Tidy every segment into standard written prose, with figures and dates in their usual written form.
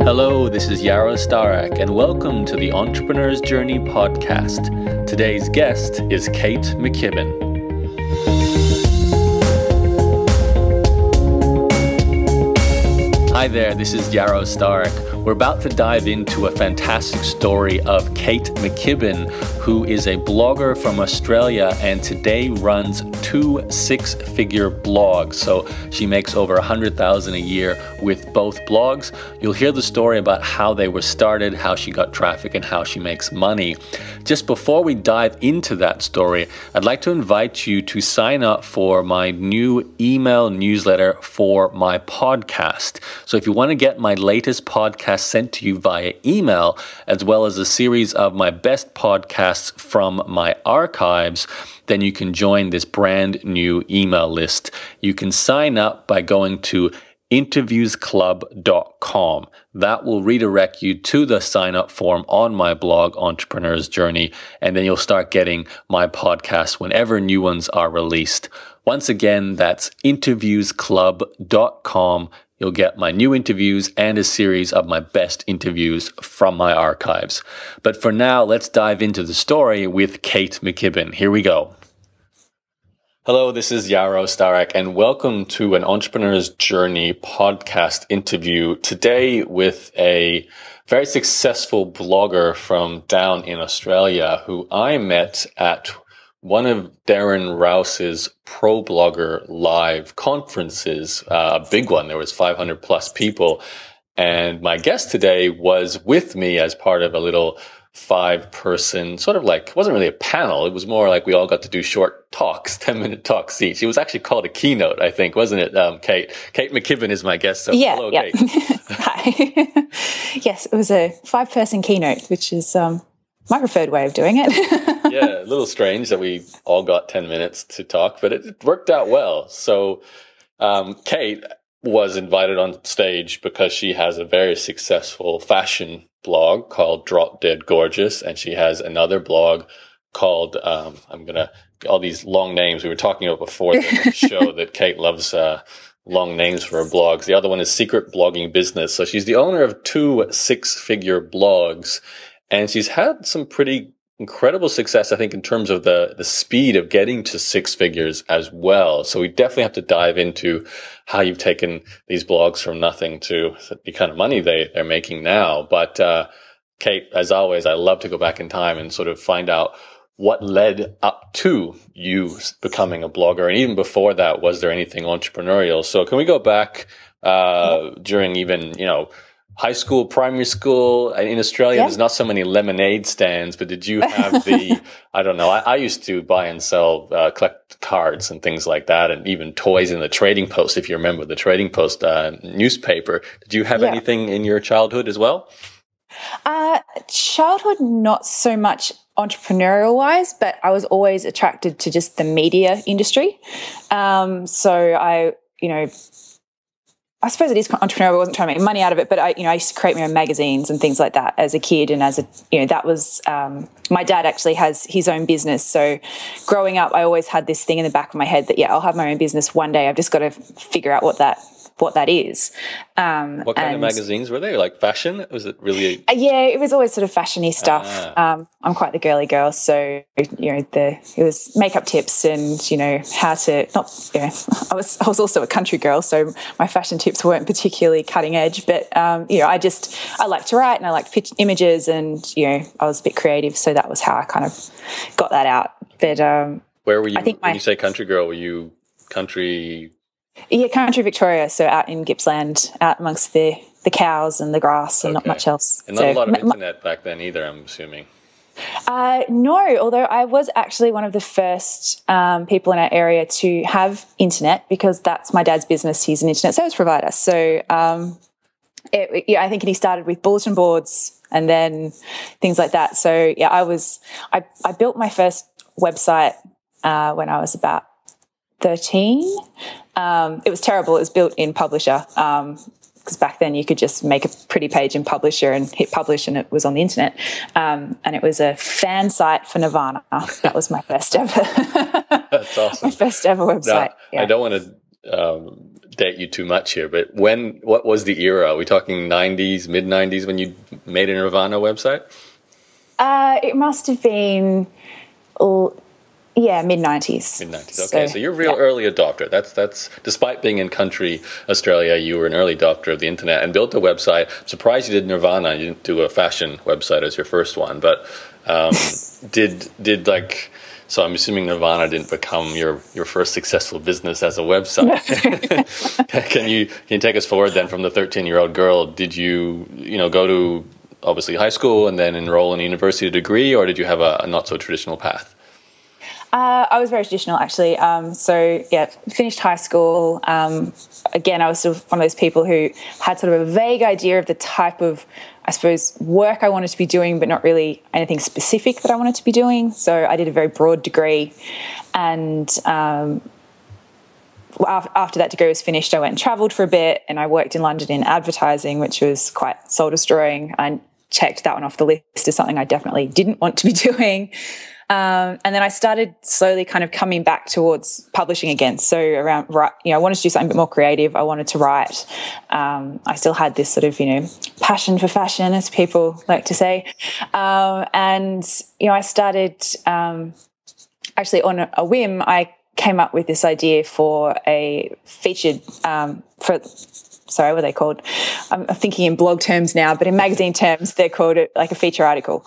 Hello, this is Yaro Starak, and welcome to the Entrepreneur's Journey podcast. Today's guest is Kate McKibbin. Hi there, this is Yaro Starak. We're about to dive into a fantastic story of Kate McKibbin, who is a blogger from Australia and today runs 2 six-figure blogs. So she makes over $100,000 a year with both blogs. You'll hear the story about how they were started, how she got traffic, and how she makes money. Just before we dive into that story, I'd like to invite you to sign up for my new email newsletter for my podcast. So if you want to get my latest podcast sent to you via email, as well as a series of my best podcasts from my archives, then you can join this brand new email list. You can sign up by going to interviewsclub.com. That will redirect you to the sign up form on my blog, Entrepreneur's Journey, and then you'll start getting my podcasts whenever new ones are released. Once again, that's interviewsclub.com. You'll get my new interviews and a series of my best interviews from my archives. But for now, let's dive into the story with Kate McKibbin. Here we go. Hello, this is Yaro Starak, and welcome to an Entrepreneur's Journey podcast interview today with a very successful blogger from down in Australia who I met at one of Darren Rouse's Pro Blogger Live conferences, a big one. There was 500 plus people. And my guest today was with me as part of a little 5-person, sort of like, it wasn't really a panel. It was more like we all got to do short talks, 10-minute talks each. It was actually called a keynote, I think, wasn't it, Kate? Kate McKibbin is my guest. So hello, Kate. Hi. Yes, it was a 5-person keynote, which is my preferred way of doing it. Yeah, a little strange that we all got 10 minutes to talk, but it worked out well. So Kate was invited on stage because she has a very successful fashion blog called Drop Dead Gorgeous, and she has another blog called, all these long names we were talking about before the show that Kate loves long names for her blogs. The other one is Secret Blogging Business. So she's the owner of 2 six-figure blogs, and she's had some pretty incredible success, I think, in terms of the speed of getting to 6 figures as well. So we definitely have to dive into how you've taken these blogs from nothing to the kind of money they're making now. But Kate, as always, I love to go back in time and sort of find out what led up to you becoming a blogger. And even before that, was there anything entrepreneurial? So can we go back during even, high school, primary school? In Australia, There's not so many lemonade stands, but did you have I used to buy and sell, collect cards and things like that, and even toys in the Trading Post, if you remember the Trading Post newspaper. Did you have anything in your childhood as well? Childhood, not so much entrepreneurial-wise, but I was always attracted to just the media industry. I suppose it is entrepreneurial. I wasn't trying to make money out of it, but I used to create my own magazines and things like that as a kid. And that was, my dad actually has his own business. So growing up, I always had this thing in the back of my head that, I'll have my own business one day. I've just got to figure out what that is. What kind of magazines were they? Like fashion? Was it really? It was always sort of fashionista. I'm quite the girly girl, so it was makeup tips and how to I was also a country girl, so my fashion tips weren't particularly cutting edge. But I liked to write and I liked pitch images, and I was a bit creative, so that was how I kind of got that out. But where were you? When you say country girl, were you country? Yeah, country Victoria, so out in Gippsland, out amongst the cows and the grass and not much else. And not a lot of internet back then either, I'm assuming. No, although I was actually one of the first people in our area to have internet, because that's my dad's business. He's an internet service provider. So I think he started with bulletin boards and then things like that. So I built my first website when I was about 13. It was terrible. It was built in Publisher because back then you could just make a pretty page in Publisher and hit publish and it was on the internet. And it was a fan site for Nirvana. That was my first ever. That's awesome. My first ever website. Now, I don't want to date you too much here, but what was the era? Are we talking 90s, mid 90s when you made a Nirvana website? It must have been, mid 90s. Mid 90s. Okay, so you're a real early adopter. That's despite being in country Australia, you were an early adopter of the internet and built a website. I'm surprised you did Nirvana. You didn't do a fashion website as your first one, but did like. So I'm assuming Nirvana didn't become your first successful business as a website. Can you take us forward then from the 13-year-old girl? Did you go to obviously high school and then enroll in a university degree, or did you have a not so traditional path? I was very traditional, actually. Finished high school. Again, I was sort of one of those people who had sort of a vague idea of the type of, I suppose, work I wanted to be doing, but not really anything specific that I wanted to be doing. So I did a very broad degree. And after that degree was finished, I went and travelled for a bit, and I worked in London in advertising, which was quite soul-destroying. I checked that one off the list as something I definitely didn't want to be doing. And then I started slowly kind of coming back towards publishing again. So I wanted to do something a bit more creative. I wanted to write. I still had this sort of, passion for fashion, as people like to say. I started, actually on a whim, I came up with this idea for a featured, what are they called? I'm thinking in blog terms now, but in magazine terms, they're called like a feature article.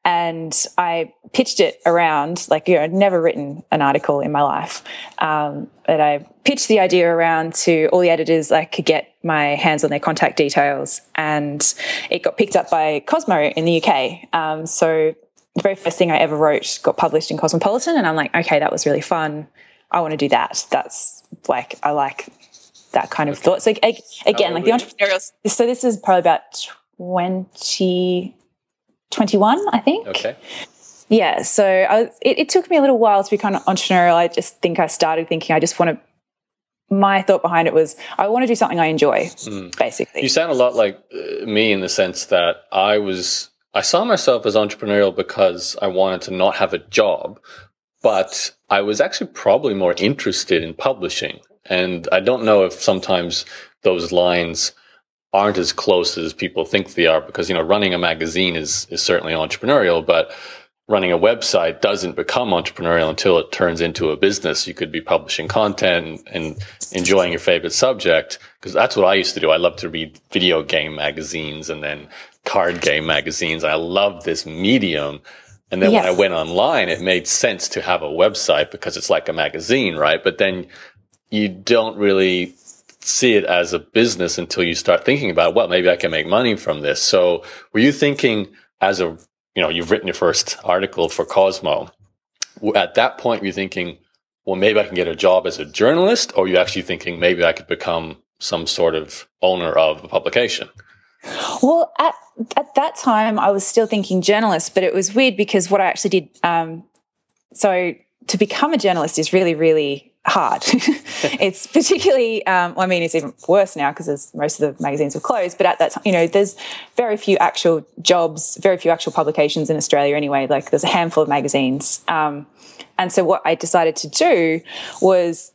And I pitched it around, I'd never written an article in my life. But I pitched the idea around to all the editors I could get my hands on their contact details. And it got picked up by Cosmo in the UK. So the very first thing I ever wrote got published in Cosmopolitan. And I'm like, okay, that was really fun. I want to do that. That's I like that kind of thought. So again, the entrepreneurial, so this is probably about 2021, I think. Okay. Yeah, so it took me a little while to become entrepreneurial. I just think I started thinking my thought behind it was I want to do something I enjoy, basically. You sound a lot like me in the sense that I saw myself as entrepreneurial because I wanted to not have a job, but I was actually probably more interested in publishing. And I don't know if sometimes those lines aren't as close as people think they are, because running a magazine is certainly entrepreneurial, but running a website doesn't become entrepreneurial until it turns into a business. You could be publishing content and enjoying your favorite subject, because that's what I used to do. I loved to read video game magazines and then card game magazines. I loved this medium. And then when I went online, it made sense to have a website because it's like a magazine, right? But then you don't really see it as a business until you start thinking about, well, maybe I can make money from this. So were you thinking you've written your first article for Cosmo. At that point, were you thinking, well, maybe I can get a job as a journalist, or are you actually thinking maybe I could become some sort of owner of a publication? Well, at that time, I was still thinking journalist, but it was weird because what I actually did, so to become a journalist is really, really hard. It's particularly, it's even worse now because most of the magazines have closed, but at that time, there's very few actual jobs, very few actual publications in Australia anyway. There's a handful of magazines. And so what I decided to do was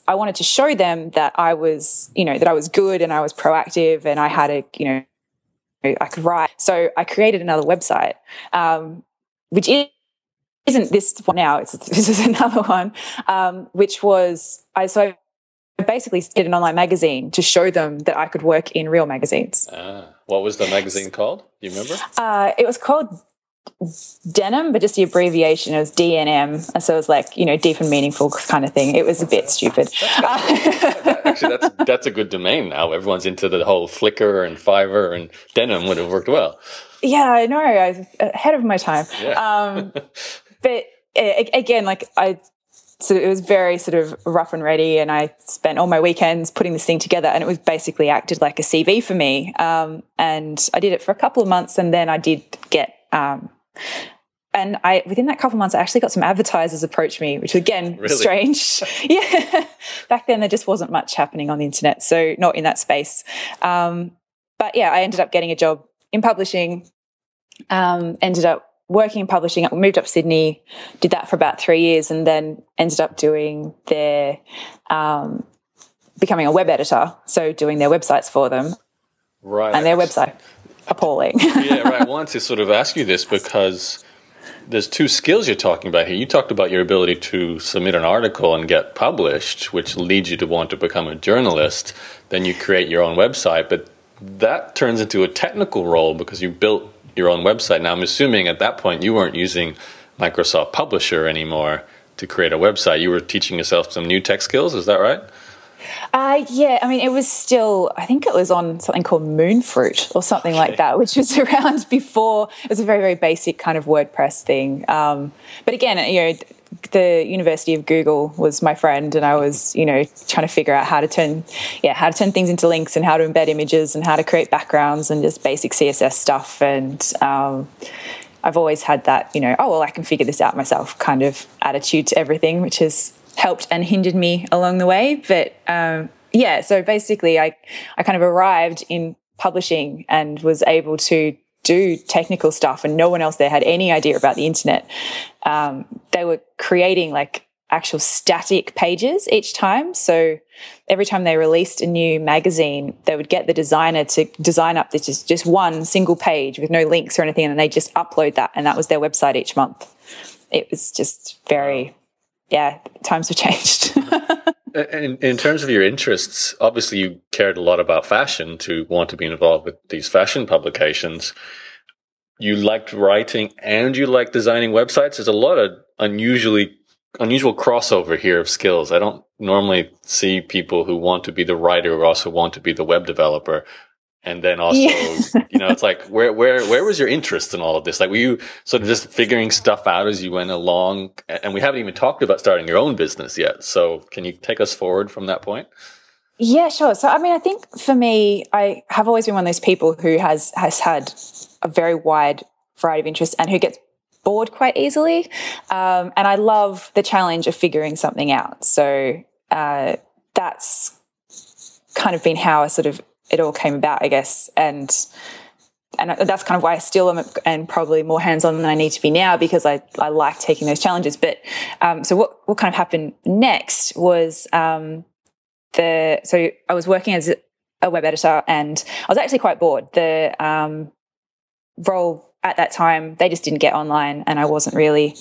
I wanted to show them that I was, that I was good and I was proactive and I had I could write. So I created another website, which isn't this one now, this is another one, which was, I basically did an online magazine to show them that I could work in real magazines. What was the magazine called? Do you remember? It was called Denim, but just the abbreviation was DNM. And so it was deep and meaningful kind of thing. It was a bit stupid. Actually, that's a good domain now. Everyone's into the whole Flickr and Fiverr, and Denim would have worked well. Yeah, I know. I was ahead of my time. Yeah. But again, so it was very sort of rough and ready, and I spent all my weekends putting this thing together, and it was basically acted like a CV for me. And I did it for a couple of months, and then I did get, within that couple of months, I actually got some advertisers approach me, which again, really? Strange. Yeah. Back then there just wasn't much happening on the internet, so not in that space. But yeah, I ended up getting a job in publishing, ended up working in publishing. I moved up to Sydney, did that for about 3 years, and then ended up doing their becoming a web editor, so doing their websites for them. Right. And their website, appalling. Yeah, right. I wanted to sort of ask you this because there's two skills you're talking about here. You talked about your ability to submit an article and get published, which leads you to want to become a journalist. Then you create your own website, but that turns into a technical role because you built your own website. Now, I'm assuming at that point you weren't using Microsoft Publisher anymore to create a website. You were teaching yourself some new tech skills. Is that right? Yeah, I mean, it was still, I think it was on something called Moonfruit or something like that, which was around before. It was a very, very basic kind of WordPress thing. But again, the University of Google was my friend, and I was, trying to figure out how to turn things into links and how to embed images and how to create backgrounds and just basic CSS stuff. And I've always had that, I can figure this out myself kind of attitude to everything, which has helped and hindered me along the way. But so basically I kind of arrived in publishing and was able to do technical stuff, and no one else there had any idea about the internet. They were creating like actual static pages each time. So every time they released a new magazine, they would get the designer to design up this just one single page with no links or anything, and they just upload that, and that was their website each month. It was just very... Yeah, times have changed. And in terms of your interests, obviously you cared a lot about fashion to want to be involved with these fashion publications. You liked writing and you liked designing websites. There's a lot of unusual crossover here of skills. I don't normally see people who want to be the writer who also want to be the web developer. And then also, it's like, where was your interest in all of this? Like, were you sort of just figuring stuff out as you went along? And we haven't even talked about starting your own business yet. So can you take us forward from that point? Yeah, sure. So, I mean, I think for me, I have always been one of those people who has had a very wide variety of interests and who gets bored quite easily. And I love the challenge of figuring something out. So that's kind of been how it all came about, I guess. And that's kind of why I still am and probably more hands-on than I need to be now, because I like taking those challenges. But so what kind of happened next was so I was working as a web editor, and I was actually quite bored. The role at that time, they just didn't get online, and I wasn't really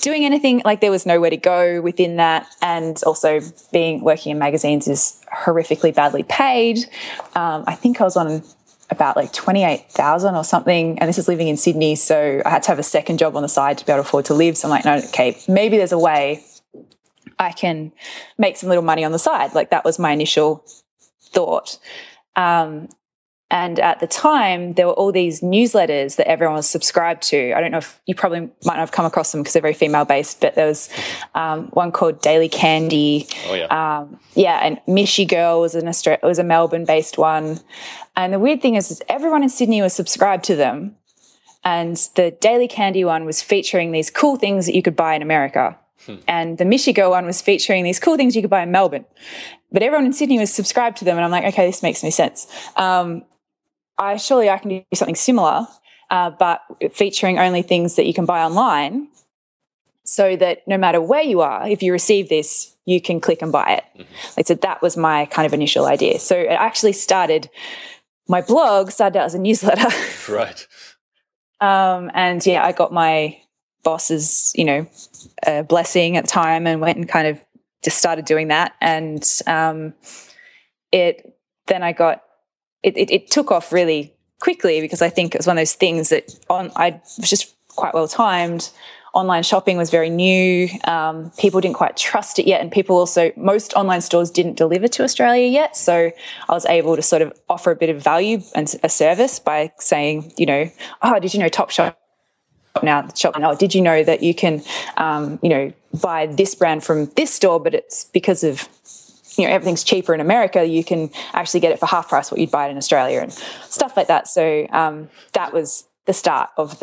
doing anything. Like, there was nowhere to go within that. And also working in magazines is horrifically badly paid. I think I was on about like 28,000 or something, and this is living in Sydney, so I had to have a second job on the side to be able to afford to live. So I'm like, no, okay, maybe there's a way I can make some little money on the side. Like, that was my initial thought. And at the time, there were all these newsletters that everyone was subscribed to. I don't know if you probably might not have come across them because they're very female-based, but there was one called Daily Candy. Oh, yeah. And Mishy Girl was was a Melbourne-based one. And the weird thing is everyone in Sydney was subscribed to them. And the Daily Candy one was featuring these cool things that you could buy in America. And the Mishy Girl one was featuring these cool things you could buy in Melbourne. But everyone in Sydney was subscribed to them. And I'm like, okay, this makes no sense. Surely I can do something similar, but featuring only things that you can buy online, so that no matter where you are, if you receive this, you can click and buy it. Mm-hmm. So that was my kind of initial idea. So it actually my blog started out as a newsletter. Right. And yeah, I got my boss's, blessing at the time, and went and kind of just started doing that. And it took off really quickly, because I think it was one of those things that I was just quite well timed. Online shopping was very new. People didn't quite trust it yet. And most online stores didn't deliver to Australia yet. So I was able to sort of offer a bit of value and a service by saying, did you know Topshop now? Did you know that you can, buy this brand from this store, but it's because of, everything's cheaper in America, you can actually get it for half price what you'd buy it in Australia, and stuff like that. So that was the start of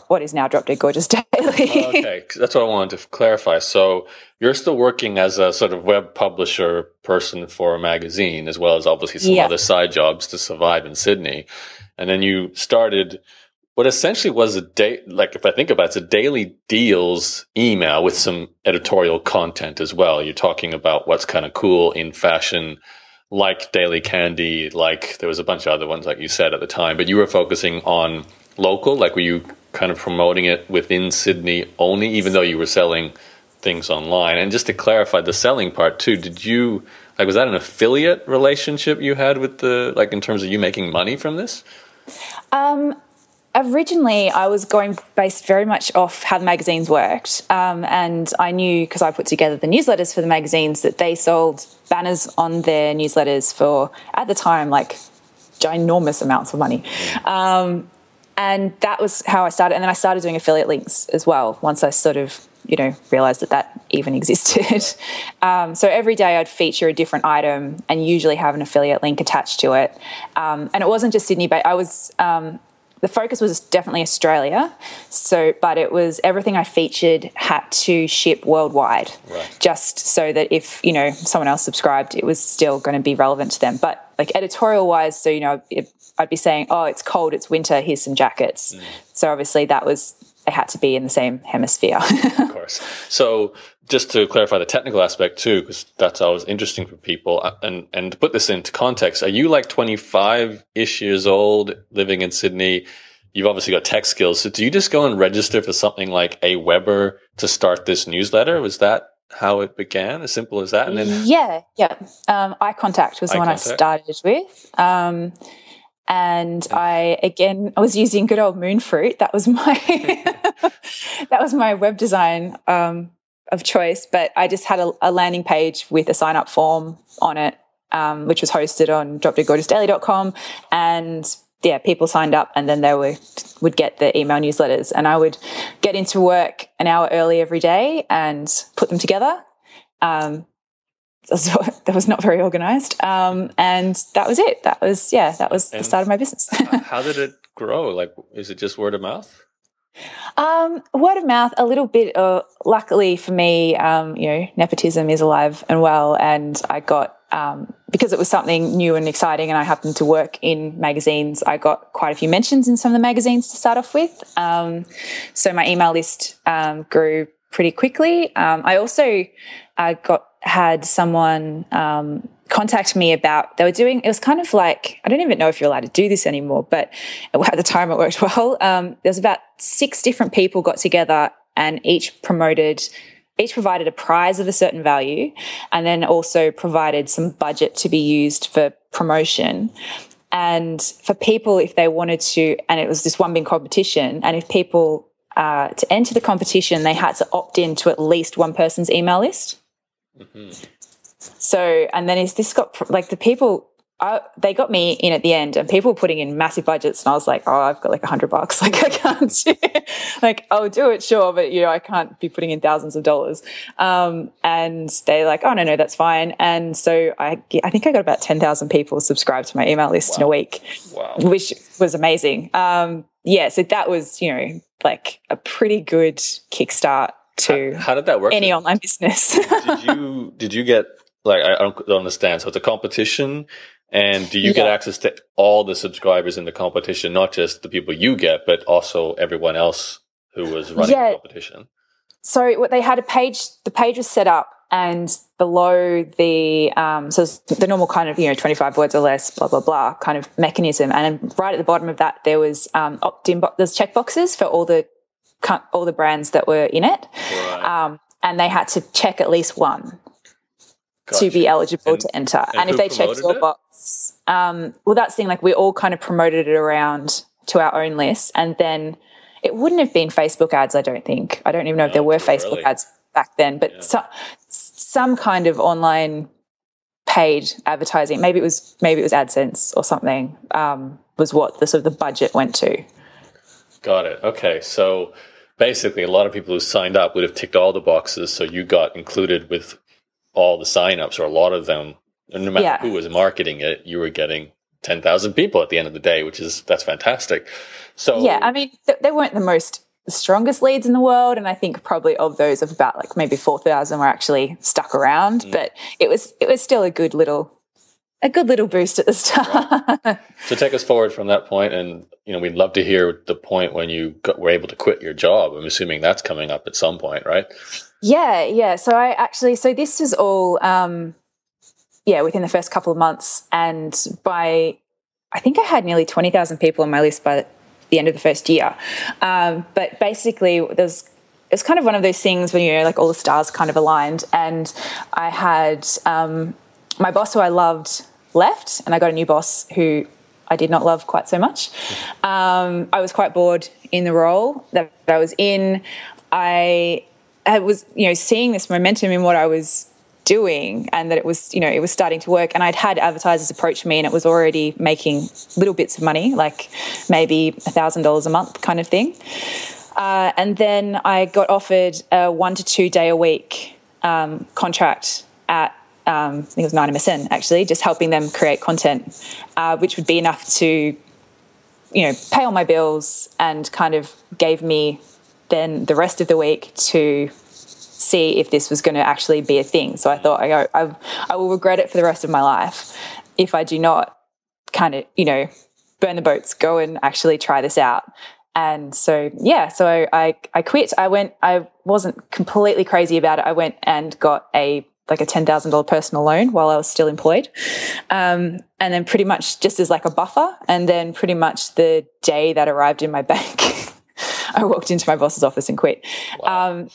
what is now Drop Dead Gorgeous Daily. Okay, that's what I wanted to clarify. So you're still working as a sort of web publisher person for a magazine, as well as obviously some other side jobs to survive in Sydney. And then you started what essentially was a day, like if I think about it, it's a daily deals email with some editorial content as well. You're talking about what's kind of cool in fashion, like Daily Candy, like there was a bunch of other ones, like you said at the time, but you were focusing on local, like were you kind of promoting it within Sydney only, even though you were selling things online? And just to clarify the selling part too, did you, like, was that an affiliate relationship you had with the, like in terms of you making money from this? Originally, I was going based very much off how the magazines worked. And I knew, because I put together the newsletters for the magazines, that they sold banners on their newsletters for, at the time, like ginormous amounts of money. And that was how I started. And then I started doing affiliate links as well, once I sort of, you know, realised that that even existed. So every day I'd feature a different item and usually have an affiliate link attached to it. And it wasn't just Sydney, but I was... the focus was definitely Australia, but it was everything I featured had to ship worldwide, right, just so that if, you know, someone else subscribed, it was still going to be relevant to them. But like editorial-wise, so, you know, I'd be saying, oh, it's cold, it's winter, here's some jackets. So obviously they had to be in the same hemisphere. Of course. So just to clarify the technical aspect too, because that's always interesting for people, and to put this into context, are you like 25-ish years old, living in Sydney? You've obviously got tech skills. So do you just go and register for something like Aweber to start this newsletter? Was that how it began? As simple as that? And then yeah. Eye Contact was the one I started with. And I was using good old Moonfruit. That was my web design of choice. But I just had a landing page with a sign up form on it, which was hosted on dropdeadgorgeousdaily.com. And yeah, people signed up, and then they would get the email newsletters, and I would get into work an hour early every day and put them together. So that was not very organised, and that was it. That was the start of my business. How did it grow? Like, is it just word of mouth? Word of mouth, a little bit. Luckily for me, you know, nepotism is alive and well, and I got because it was something new and exciting, and I happened to work in magazines. I got quite a few mentions in some of the magazines to start off with. So my email list grew pretty quickly. I also had someone contact me about, they were doing, it was kind of like, I don't even know if you're allowed to do this anymore, but at the time it worked well. There was about 6 different people got together, and each provided a prize of a certain value, and then also provided some budget to be used for promotion. And for people, if they wanted to, and it was this one big competition, and if people, to enter the competition, they had to opt in to at least one person's email list. Mm-hmm. So, and then this got, like, the people, they got me in at the end, and people were putting in massive budgets, and I was like, oh, I've got like $100. Like, I can't do it. Like, I'll do it, sure, but, you know, I can't be putting in thousands of dollars. And they're like, oh, no, that's fine. And so I think I got about 10,000 people subscribed to my email list in a week, which was amazing. So that was, you know, like a pretty good kickstart to how did that work? Any online business. Did you get, like, I don't understand. So it's a competition, and do you get access to all the subscribers in the competition, not just the people you get, but also everyone else who was running the competition? So what they had the page was set up, and below the so the normal kind of, you know, 25 words or less, blah blah blah kind of mechanism, and right at the bottom of that there was opt-in. There's checkboxes for all the brands that were in it, right. And they had to check at least one. Gotcha. To be eligible to enter. And if they checked your box, well, that's the thing, like, we all kind of promoted it around to our own list, and then it wouldn't have been Facebook ads, I don't think. I don't even know if there were Facebook ads back then, but some kind of online paid advertising, maybe it was AdSense or something, was what the sort of the budget went to. Got it. Okay. So basically a lot of people who signed up would have ticked all the boxes, so you got included with all the signups, or a lot of them, and no matter who was marketing it, you were getting 10,000 people at the end of the day, that's fantastic. So yeah, I mean, they weren't the strongest leads in the world, and I think probably of those, of about like maybe 4,000 were actually stuck around, but it was still a good little a good little boost at the start. Right. So take us forward from that point, and we'd love to hear the point when you were able to quit your job. I'm assuming that's coming up at some point, right? Yeah. So this was all within the first couple of months, and I think I had nearly 20,000 people on my list by the end of the first year. But basically, it's kind of one of those things when like all the stars kind of aligned, and I had my boss who I loved left, and I got a new boss who I did not love quite so much. I was quite bored in the role that I was in. I was seeing this momentum in what I was doing, and that it was starting to work, and I'd had advertisers approach me, and it was already making little bits of money, like maybe $1,000 a month kind of thing. And then I got offered a 1 to 2 day a week contract at I think it was 9MSN, actually, just helping them create content, which would be enough to pay all my bills, and kind of gave me then the rest of the week to see if this was going to actually be a thing. So I thought, I will regret it for the rest of my life if I do not kind of, burn the boats, go and actually try this out. And so, I quit. I wasn't completely crazy about it. I went and got a $10,000 personal loan while I was still employed. And then pretty much just as like a buffer. And then pretty much the day that arrived in my bank, I walked into my boss's office and quit. Wow.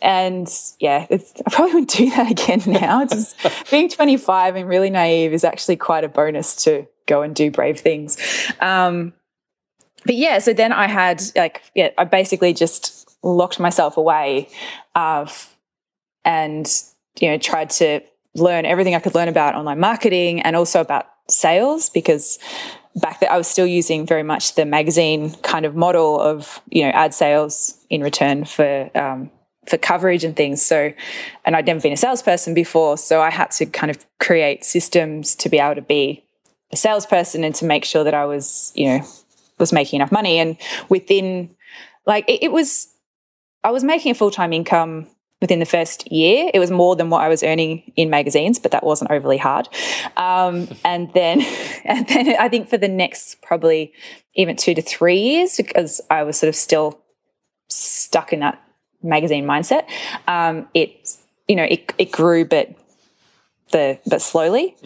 And I probably wouldn't do that again now. It's just, being 25 and really naive is actually quite a bonus to go and do brave things. So then I had I basically just locked myself away and tried to learn everything I could learn about online marketing and also about sales, because back then I was still using very much the magazine kind of model of ad sales in return for coverage and things. So, and I'd never been a salesperson before, so I had to kind of create systems to be able to be a salesperson and to make sure that I was making enough money. And within I was making a full-time income within the first year. It was more than what I was earning in magazines, but that wasn't overly hard. And then I think for the next probably even 2 to 3 years, because I was sort of still stuck in that magazine mindset, it grew, but slowly.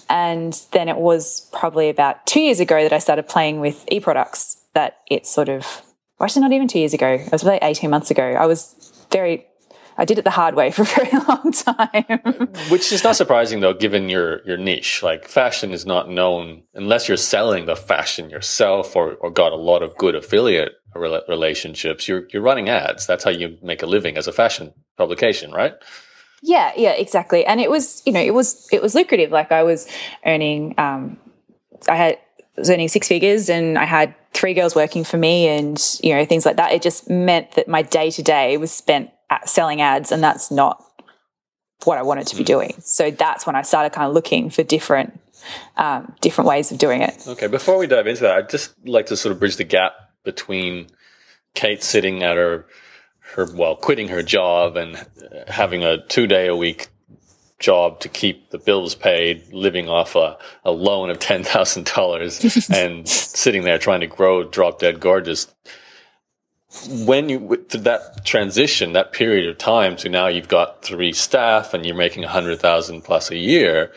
And then it was probably about 2 years ago that I started playing with e-products, that it sort of, actually not even 2 years ago, it was about 18 months ago. I did it the hard way for a very long time. Which is not surprising, though, given your niche. Like, fashion is not known, unless you're selling the fashion yourself or got a lot of good affiliate relationships. You're running ads. That's how you make a living as a fashion publication, right? Yeah, exactly. And it was, it was lucrative. Like, I was earning, I was earning 6 figures, and I had 3 girls working for me, and things like that. It just meant that my day to day was spent selling ads, and that's not what I wanted to be doing. So that's when I started kind of looking for different ways of doing it. Okay, before we dive into that, I'd just like to sort of bridge the gap between Kate sitting at her quitting her job and having a 2-day-a-week job to keep the bills paid, living off a loan of $10,000 and sitting there trying to grow Drop Dead Gorgeous. When that transition, that period of time to now you've got 3 staff and you're making $100,000 plus a year,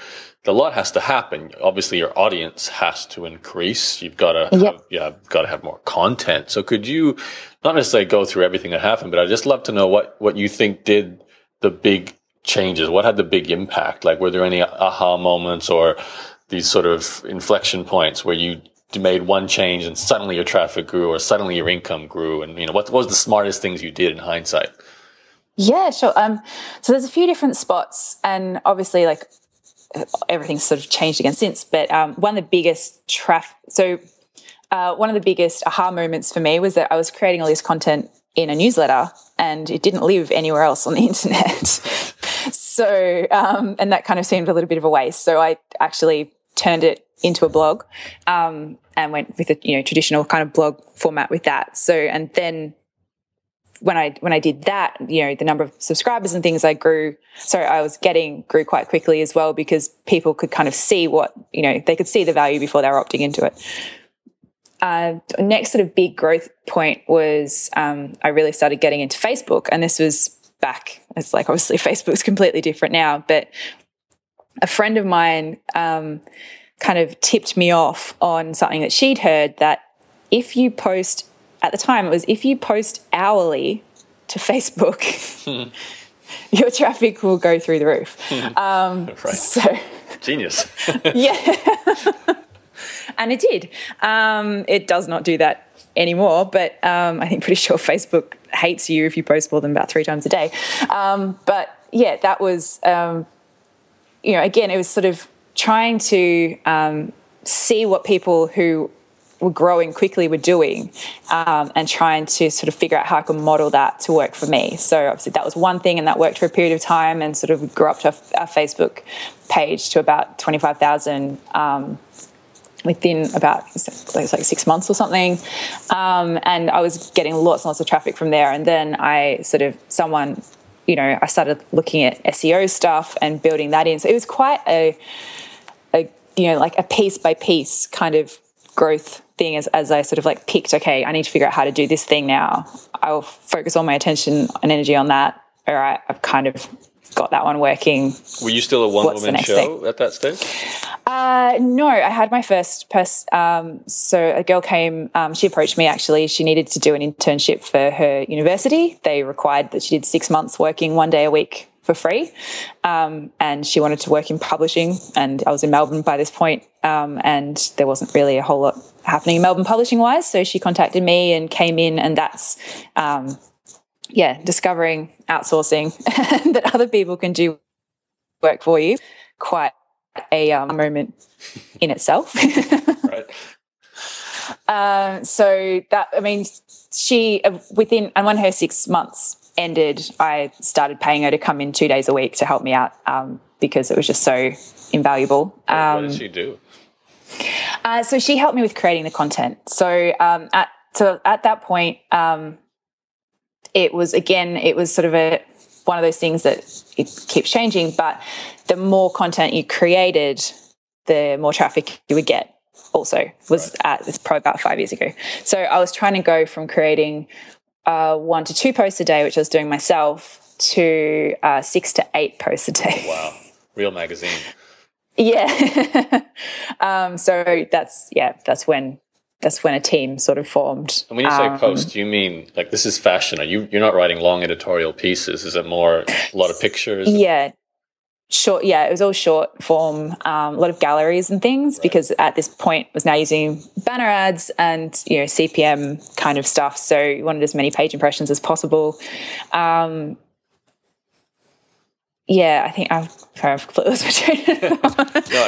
a lot has to happen. Obviously, your audience has to increase. You've got to have more content. So could you not necessarily go through everything that happened, but I'd just love to know what you think did the big changes. What had the big impact? Like, were there any aha moments or these sort of inflection points where you made one change and suddenly your traffic grew or suddenly your income grew? And what was the smartest things you did in hindsight? Yeah, sure. So there's a few different spots, and obviously everything's sort of changed again since. But one of the biggest aha moments for me was that I was creating all this content in a newsletter, and it didn't live anywhere else on the internet. So, and that kind of seemed a little bit of a waste. So I actually turned it into a blog, and went with a traditional kind of blog format with that. So, and then when I did that, the number of subscribers and things grew quite quickly as well, because people could kind of see they could see the value before they were opting into it. Next sort of big growth point was I really started getting into Facebook, and this was back, it's like obviously Facebook's completely different now, but a friend of mine kind of tipped me off on something that she'd heard, that if you post, at the time it was, if you post hourly to Facebook, your traffic will go through the roof. Right. So genius. Yeah. And it did. It does not do that anymore, but I think pretty sure Facebook hates you if you post more than about 3 times a day. But yeah, that was, again, it was sort of trying to see what people who were growing quickly were doing, and trying to sort of figure out how I could model that to work for me. So obviously that was one thing, and that worked for a period of time, and sort of grew up to our Facebook page to about 25,000 within about, it was like 6 months or something. And I was getting lots and lots of traffic from there. And then I started looking at SEO stuff and building that in. So it was quite a piece by piece kind of growth thing as I sort of like picked, okay, I need to figure out how to do this thing now. I'll focus all my attention and energy on that. All right, I've kind of got that one working. Were you still a one-woman show at that stage? No, I had my first person. So a girl came, she approached me actually. She needed to do an internship for her university. They required that she did 6 months working 1 day a week for free. And she wanted to work in publishing. And I was in Melbourne by this point, and there wasn't really a whole lot happening in Melbourne publishing-wise. So she contacted me and came in, and that's... discovering outsourcing that other people can do work for you, quite a moment in itself. Right. So that, I mean, she and when her 6 months ended, I started paying her to come in 2 days a week to help me out, because it was just so invaluable. What did she do? So she helped me with creating the content. So at that point, it was sort of one of those things that it keeps changing, but the more content you created, the more traffic you would get also, was right. At this pro about 5 years ago. So I was trying to go from creating 1 to 2 posts a day, which I was doing myself, to 6 to 8 posts a day. Wow. Real magazine. Yeah. So that's when a team sort of formed. And when you say post, do you mean like this is fashion? You're not writing long editorial pieces? Is it more a lot of pictures? Yeah, short. Yeah, it was all short form. A lot of galleries and things, right. Because at this point I was now using banner ads and CPM kind of stuff. So you wanted as many page impressions as possible. Yeah, I think I've completely lost my train of thought. No,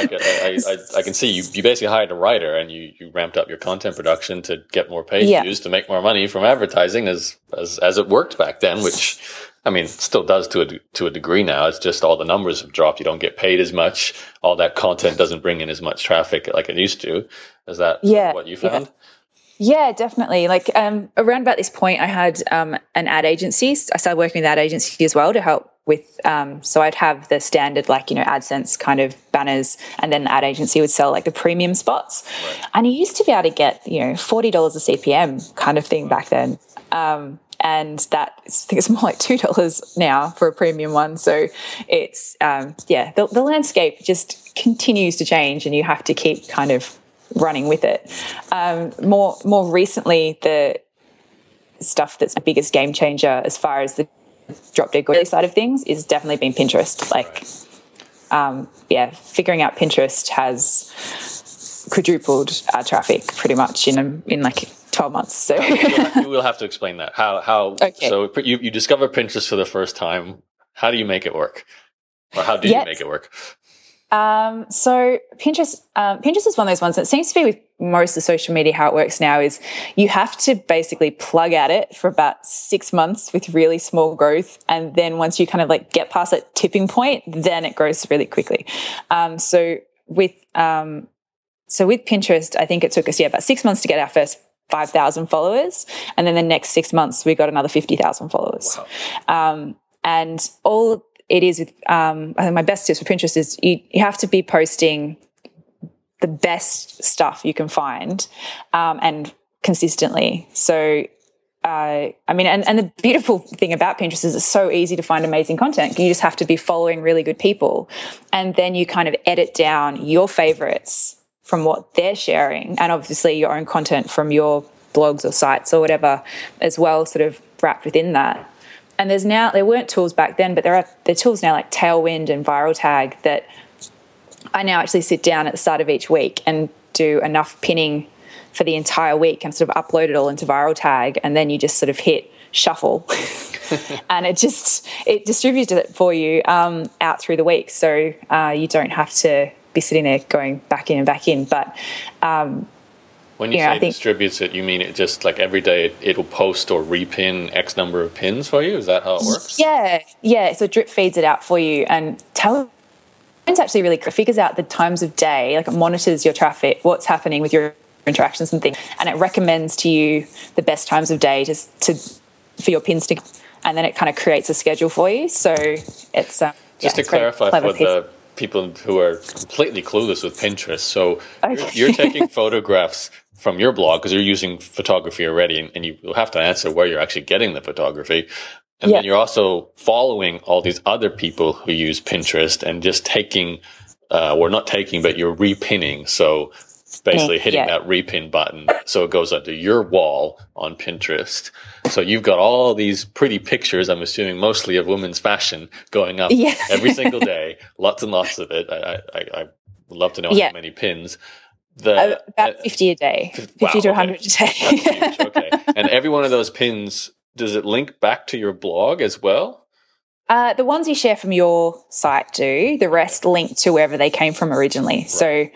I can see you basically hired a writer, and you ramped up your content production to get more page views, to make more money from advertising as it worked back then, which, I mean, still does to a degree now. It's just all the numbers have dropped. You don't get paid as much. All that content doesn't bring in as much traffic like it used to. Is that what you found? Yeah, definitely. Like around about this point, I had an ad agency. I started working with ad agency as well to help with, so I'd have the standard AdSense kind of banners, and then the ad agency would sell like the premium spots. Right. And you used to be able to get, $40 a CPM kind of thing back then. And that, I think it's more like $2 now for a premium one. So it's, the landscape just continues to change, and you have to keep kind of running with it. More recently, the stuff that's the biggest game changer as far as the drop dead gorgeous side of things is definitely been Pinterest. Like, figuring out Pinterest has quadrupled our traffic pretty much in like 12 months. So you will have to explain that. How? Okay. So you discover Pinterest for the first time. How do you make it work, or how do you make it work? So Pinterest is one of those ones that seems to be with most of social media. How it works now is you have to basically plug at it for about 6 months with really small growth. And then once you kind of like get past that tipping point, then it grows really quickly. So with Pinterest, I think it took us, about 6 months to get our first 5,000 followers. And then the next 6 months, we got another 50,000 followers. Wow. And all it is with, I think my best tips for Pinterest is you have to be posting the best stuff you can find, and consistently. So, and the beautiful thing about Pinterest is it's so easy to find amazing content. You just have to be following really good people. And then you kind of edit down your favorites from what they're sharing, and obviously your own content from your blogs or sites or whatever as well, sort of wrapped within that. And there weren't tools back then, but there are tools now like Tailwind and Viral Tag that I now actually sit down at the start of each week and do enough pinning for the entire week and sort of upload it all into Viral Tag, and then you just sort of hit shuffle and it distributes it for you out through the week. So you don't have to be sitting there going back in and back in. But when you say I think distributes it, you mean it just like every day it'll post or repin X number of pins for you? Is that how it works? Yeah. So drip feeds it out for you, and it's actually really cool. It figures out the times of day, like it monitors your traffic, what's happening with your interactions and things, and it recommends to you the best times of day for your pins to, and then it kind of creates a schedule for you. So it's just to clarify for the people who are completely clueless with Pinterest. So you're taking photographs from your blog because you're using photography already, and you will have to answer where you're actually getting the photography. And then you're also following all these other people who use Pinterest and just taking, but you're repinning. So basically hitting that repin button so it goes onto your wall on Pinterest. So you've got all these pretty pictures, I'm assuming mostly of women's fashion, going up every single day, lots and lots of it. I would love to know how many pins. About 50 a day, 50 to 100 a day. That's huge. Okay. And every one of those pins, does it link back to your blog as well? The ones you share from your site do. The rest link to wherever they came from originally. Right. So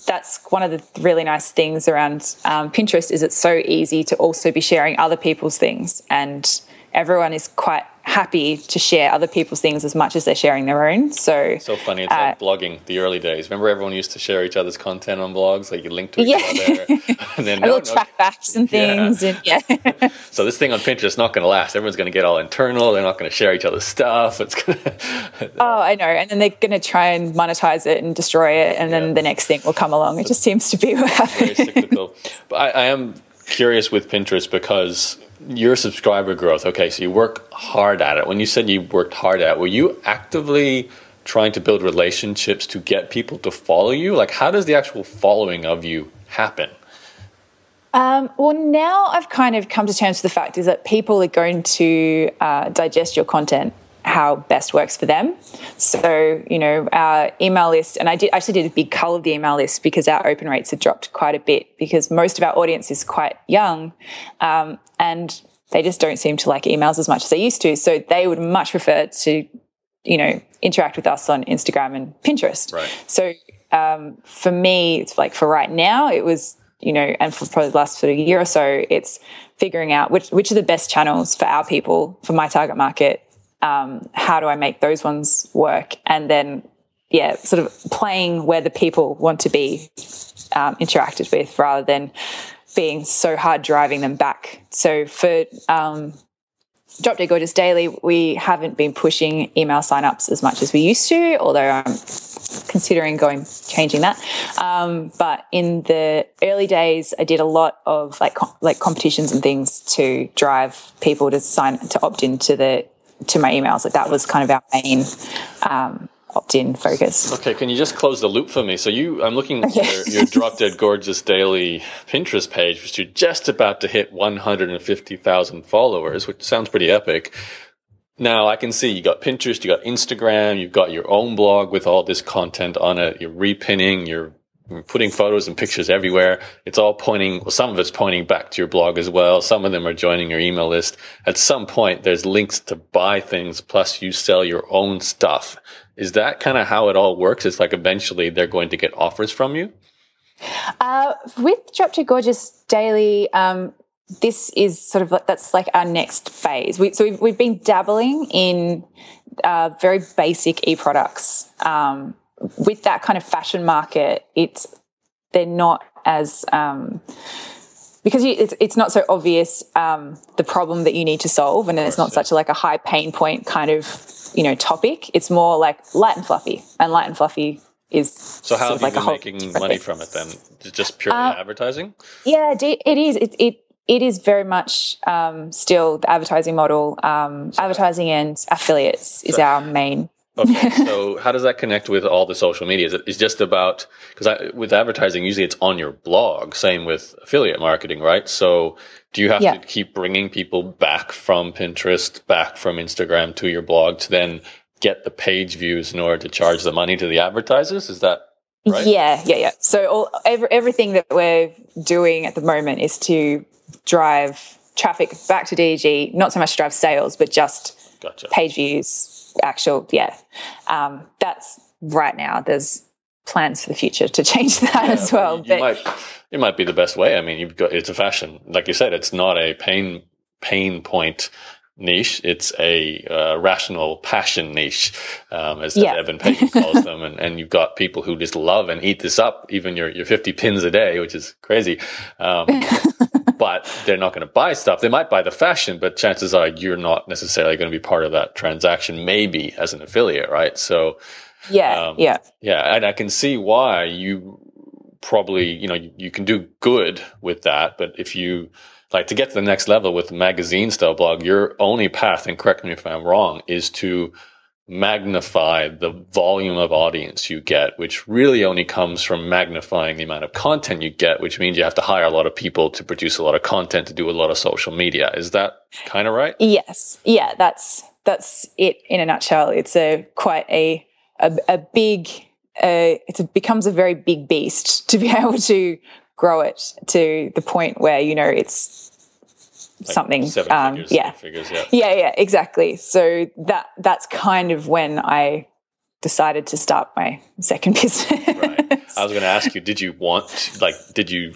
that's one of the really nice things around Pinterest is it's so easy to also be sharing other people's things, and everyone is quite happy to share other people's things as much as they're sharing their own. So funny. It's like blogging, the early days. Remember everyone used to share each other's content on blogs? Like you link to each other. And then little track backs and things. Yeah. And so this thing on Pinterest is not going to last. Everyone's going to get all internal. They're not going to share each other's stuff. It's going to... Oh, I know. And then they're going to try and monetize it and destroy it. And then the next thing will come along. It just seems to be what happens. Very cyclical. But I am curious with Pinterest because... your subscriber growth, okay, so you work hard at it. When you said you worked hard at it, were you actively trying to build relationships to get people to follow you? Like, how does the actual following of you happen? Well, now I've kind of come to terms with the fact is that people are going to digest your content how best works for them. So, our email list, and I actually did a big cull of the email list because our open rates had dropped quite a bit because most of our audience is quite young, and they just don't seem to like emails as much as they used to. So they would much prefer to, interact with us on Instagram and Pinterest. Right. So for me, it's like for right now, it was, and for probably the last sort of year or so, it's figuring out which are the best channels for our people, for my target market. How do I make those ones work? And then, sort of playing where the people want to be interacted with rather than being so hard driving them back. So for Drop Dead Gorgeous Daily, we haven't been pushing email signups as much as we used to, although I'm considering changing that. But in the early days, I did a lot of like competitions and things to drive people to opt into to my emails. Like that was kind of our main opt-in focus. Okay, can you just close the loop for me? So I'm looking at your Drop Dead Gorgeous Daily Pinterest page, which you're just about to hit 150,000 followers, which sounds pretty epic. Now I can see you got Pinterest, you got Instagram, you've got your own blog with all this content on it. You're repinning, you're putting photos and pictures everywhere. It's all some of it's pointing back to your blog as well. Some of them are joining your email list. At some point, there's links to buy things, plus you sell your own stuff. Is that kind of how it all works? It's like eventually they're going to get offers from you? With Drop Dead Gorgeous Daily, this is sort of that's like our next phase. We've been dabbling in very basic e-products. With that kind of fashion market, they're not as because it's not so obvious the problem that you need to solve, and it's not such a high pain point kind of topic. It's more like light and fluffy, and light and fluffy is so how have you been making money from it then? Just purely advertising? Yeah, it is. It is very much still the advertising model. Advertising and affiliates is our main. Okay, so how does that connect with all the social media? It's just about, because with advertising, usually it's on your blog. Same with affiliate marketing, right? So do you have to keep bringing people back from Pinterest, back from Instagram to your blog to then get the page views in order to charge the money to the advertisers? Is that right? Yeah. So everything that we're doing at the moment is to drive traffic back to DG, not so much to drive sales, but just page views. That's right now. There's plans for the future to change that as well. It might be the best way. I mean, it's a fashion, like you said, it's not a pain point niche. It's a rational passion niche, as Evan Payton calls them. And you've got people who just love and eat this up, even your 50 pins a day, which is crazy. But they're not going to buy stuff. They might buy the fashion, but chances are you're not necessarily going to be part of that transaction, maybe as an affiliate, right? So, yeah. And I can see why you probably, you can do good with that. But if you to get to the next level with magazine style blog, your only path, and correct me if I'm wrong, is to magnify the volume of audience you get, which really only comes from magnifying the amount of content you get, which means you have to hire a lot of people to produce a lot of content, to do a lot of social media. Is that kind of right? Yes. Yeah, that's it in a nutshell. It's quite a big, it becomes a very big beast to be able to grow it to the point where, it's something, seven figures, yeah, exactly. So that's kind of when I decided to start my second business. Right. I was going to ask you, did you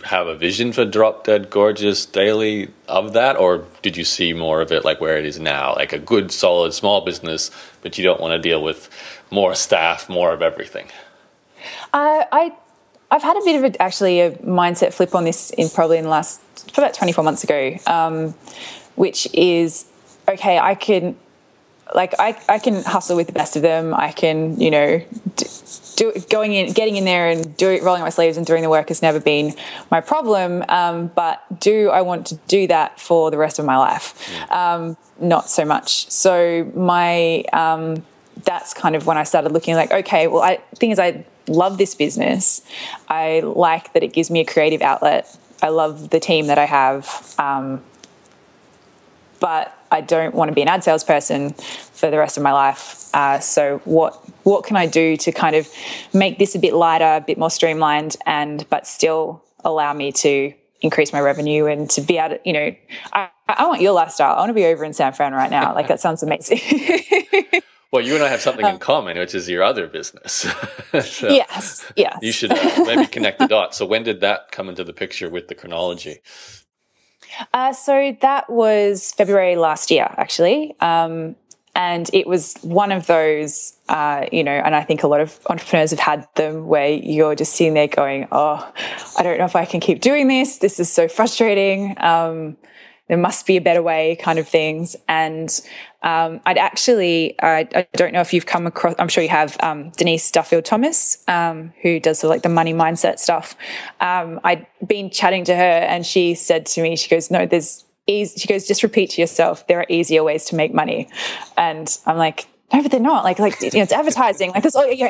have a vision for Drop Dead Gorgeous Daily of that, or did you see more of it like where it is now, like a good, solid, small business, but you don't want to deal with more staff, more of everything? I've had a bit of a mindset flip on this about 24 months ago, which is, okay, I can hustle with the best of them. I can, getting in there and rolling up my sleeves and doing the work has never been my problem. But do I want to do that for the rest of my life? Not so much. So that's kind of when I started looking like, okay, well, the thing is, I love this business. I like that it gives me a creative outlet. I love the team that I have. But I don't want to be an ad salesperson for the rest of my life. So what can I do to kind of make this a bit lighter, a bit more streamlined, but still allow me to increase my revenue and to be able to, I want your lifestyle. I want to be over in San Fran right now. Like, that sounds amazing. Well, you and I have something in common, which is your other business. So yes. You should maybe connect the dots. So when did that come into the picture with the chronology? So that was February last year, actually. And it was one of those, and I think a lot of entrepreneurs have had them, where you're just sitting there going, oh, I don't know if I can keep doing this. This is so frustrating. There must be a better way, kind of things. And I don't know if you've come across, I'm sure you have, Denise Duffield-Thomas, who does the money mindset stuff. I'd been chatting to her, and she said to me, she goes, no, she goes, just repeat to yourself, there are easier ways to make money. And I'm like, no, but they're not. It's advertising. That's all, you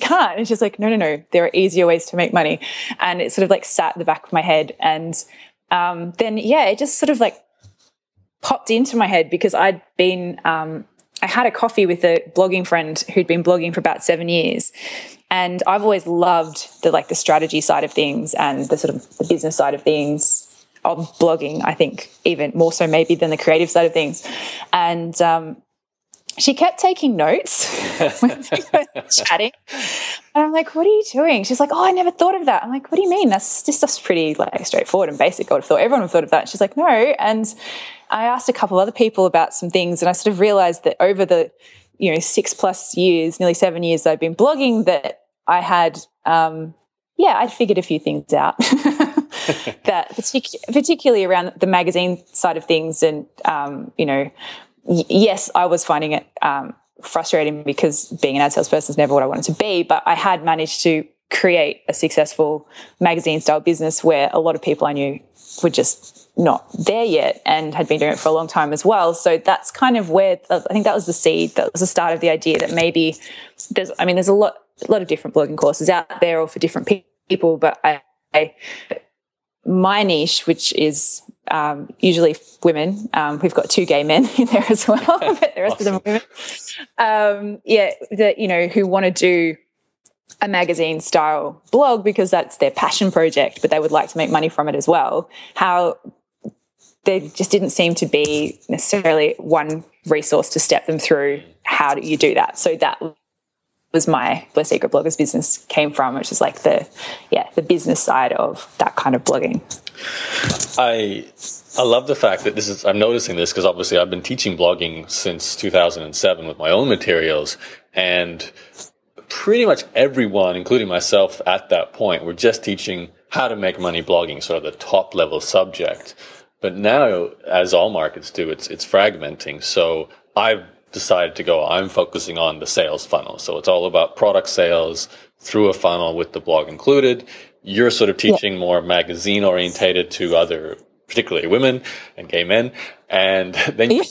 can't. And she's like, no, there are easier ways to make money. And it sort of sat at the back of my head. And then it just sort of popped into my head, because I'd been, I had a coffee with a blogging friend who'd been blogging for about 7 years. And I've always loved the strategy side of things and the sort of the business side of things of blogging, I think even more so maybe than the creative side of things. And she kept taking notes when we were chatting. And I'm like, what are you doing? She's like, oh, I never thought of that. I'm like, what do you mean? This stuff's pretty straightforward and basic. I would have thought everyone would have thought of that. She's like, no. And I asked a couple of other people about some things, and I sort of realized that over the 6+ years, nearly 7 years that I've been blogging, that I had yeah, I figured a few things out that particularly around the magazine side of things. And, you know, yes, I was finding it frustrating because being an ad salesperson is never what I wanted to be, but I had managed to create a successful magazine style business where a lot of people I knew were just not there yet and had been doing it for a long time as well. So that's kind of where I think that was the seed, that was the start of the idea that maybe there's a lot of different blogging courses out there, all for different people, but my niche, which is usually women, we've got 2 gay men in there as well, but the rest of them are women. You know, who want to do a magazine style blog because that's their passion project, but they would like to make money from it as well. How there just didn't seem to be necessarily one resource to step them through how do you do that. So that was where Secret Bloggers business came from, which is like the business side of that kind of blogging. I love the fact that I'm noticing this because obviously I've been teaching blogging since 2007 with my own materials, and pretty much everyone, including myself at that point, were just teaching how to make money blogging, sort of the top level subject. But now, as all markets do, it's fragmenting. So I've decided to go, I'm focusing on the sales funnel. So it's all about product sales through a funnel with the blog included. You're sort of teaching more magazine orientated to other, particularly women and gay men. And then you've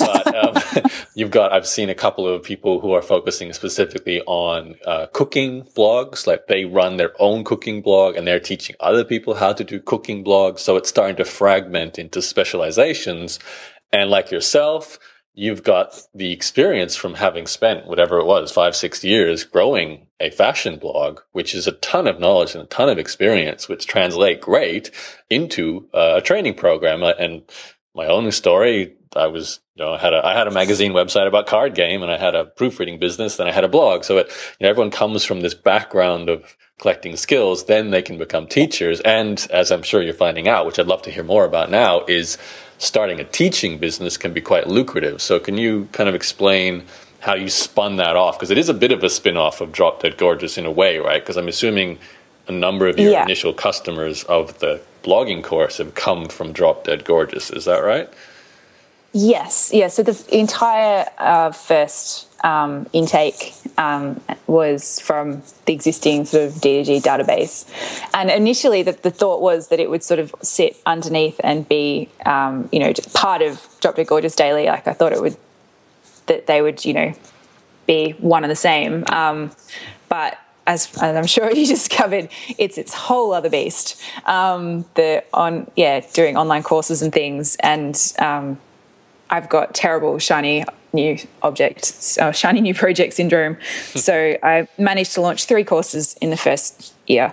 got, I've seen a couple of people who are focusing specifically on cooking blogs, like they run their own cooking blog and they're teaching other people how to do cooking blogs. So it's starting to fragment into specializations. And like yourself, you've got the experience from having spent whatever it was, 5-6 years growing a fashion blog, which is a ton of knowledge and a ton of experience, which translate great into a training program. And my own story, I had a magazine website about card game, and I had a proofreading business, and I had a blog. So everyone comes from this background of collecting skills, then they can become teachers. And as I'm sure you're finding out, which I'd love to hear more about now, is starting a teaching business can be quite lucrative. So can you kind of explain how you spun that off? Because it is a bit of a spin-off of Drop Dead Gorgeous in a way, right? Because I'm assuming a number of your initial customers of the blogging course have come from Drop Dead Gorgeous. Is that right? Yes. Yeah. So the entire first intake was from the existing sort of DDG database. And initially the thought was that it would sort of sit underneath and be, part of Drop Dead Gorgeous Daily. Like I thought that they would, be one and the same. But as I'm sure you discovered, it's its whole other beast. Doing online courses and things. And I've got terrible shiny new project syndrome. So I managed to launch 3 courses in the first year,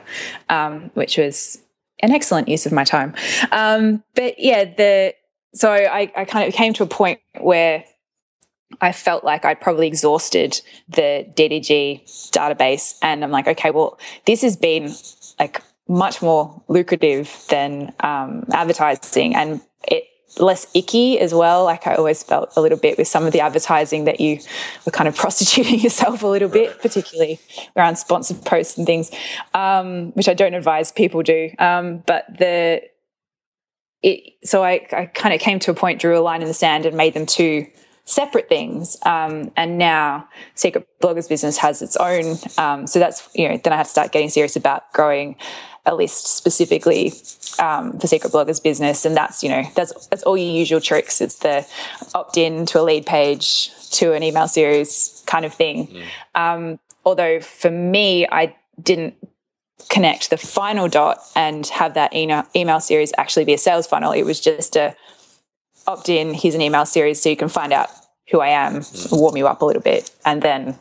which was an excellent use of my time. So I kind of came to a point where I felt like I'd probably exhausted the DDG database, and I'm like, okay, well, this has been like much more lucrative than advertising, and it less icky as well. Like I always felt a little bit with some of the advertising that you were kind of prostituting yourself a little bit, particularly around sponsored posts and things, which I don't advise people do. So I kind of came to a point, drew a line in the sand and made them 2 separate things. And now Secret Bloggers business has its own. So that's, then I had to start getting serious about growing a list specifically for Secret Bloggers business. And that's all your usual tricks. It's the opt-in to a lead page, to an email series kind of thing. Although for me, I didn't connect the final dot and have that email series actually be a sales funnel. It was just a opt-in, here's an email series so you can find out who I am, warm you up a little bit. And then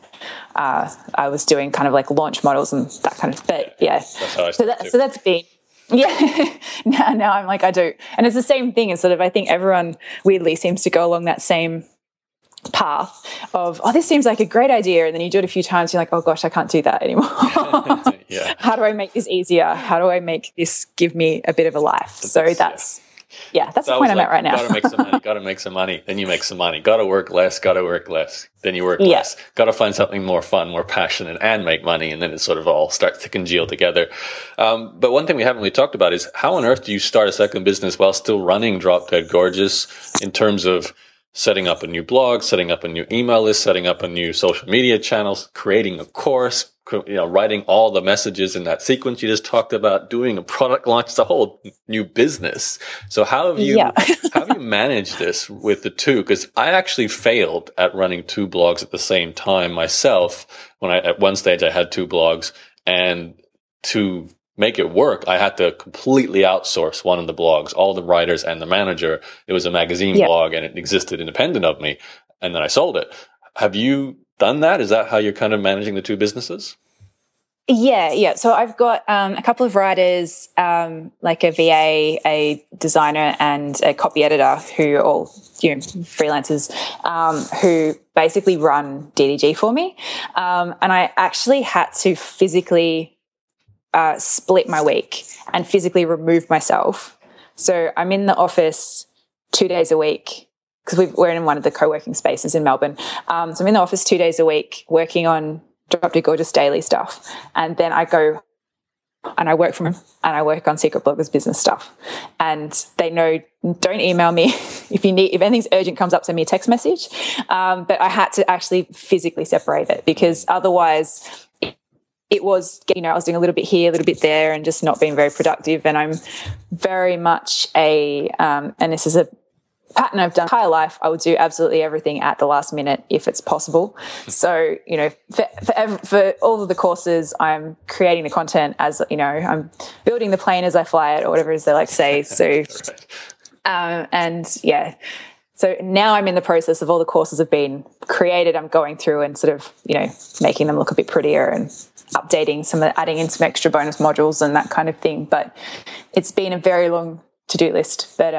I was doing kind of like launch models and that kind of, but yeah. That's how I started so that's been, now I'm like, I do. And it's the same thing as sort of, I think everyone weirdly seems to go along that same path of, this seems like a great idea. And then you do it a few times, you're like, oh gosh, I can't do that anymore. How do I make this easier? How do I make this give me a bit of a life? So that's Yeah, that's So the I point was I'm like, at right now. gotta make some money, gotta make some money. Then you make some money. Gotta work less, then you work Yeah. less. Gotta find something more fun, more passionate, and make money. And then it sort of all starts to congeal together. But one thing we haven't really talked about is how on earth do you start a second business while still running Drop Dead Gorgeous in terms of setting up a new blog, setting up a new email list, setting up a new social media channels, creating a course, writing all the messages in that sequence you just talked about, doing a product launch, it's a whole new business. So how have you managed this with the two? Because I actually failed at running two blogs at the same time myself. At one stage I had two blogs, and to make it work, I had to completely outsource one of the blogs, all the writers and the manager. It was a magazine blog and it existed independent of me. And then I sold it. Have you done that? Is that how you're kind of managing the two businesses? Yeah. So I've got a couple of writers, like a VA, a designer, and a copy editor who are all freelancers who basically run DDG for me. And I actually had to physically split my week and physically remove myself. So I'm in the office 2 days a week because we're in one of the co-working spaces in Melbourne. So I'm in the office 2 days a week working on Drop Dead Gorgeous daily stuff. And then I go and I work from home and I work on Secret Bloggers business stuff. And they know, don't email me. If anything's urgent comes up, send me a text message. But I had to actually physically separate it because otherwise it was, I was doing a little bit here, a little bit there, and just not being very productive. And I'm very much and this is a pattern I've done my entire life, I would do absolutely everything at the last minute if it's possible. So, for all of the courses, I'm creating the content as, I'm building the plane as I fly it, or whatever it is they like to say. So, so now I'm in the process of all the courses have been created. I'm going through and sort of, making them look a bit prettier and updating adding in some extra bonus modules and that kind of thing. But it's been a very long to-do list. But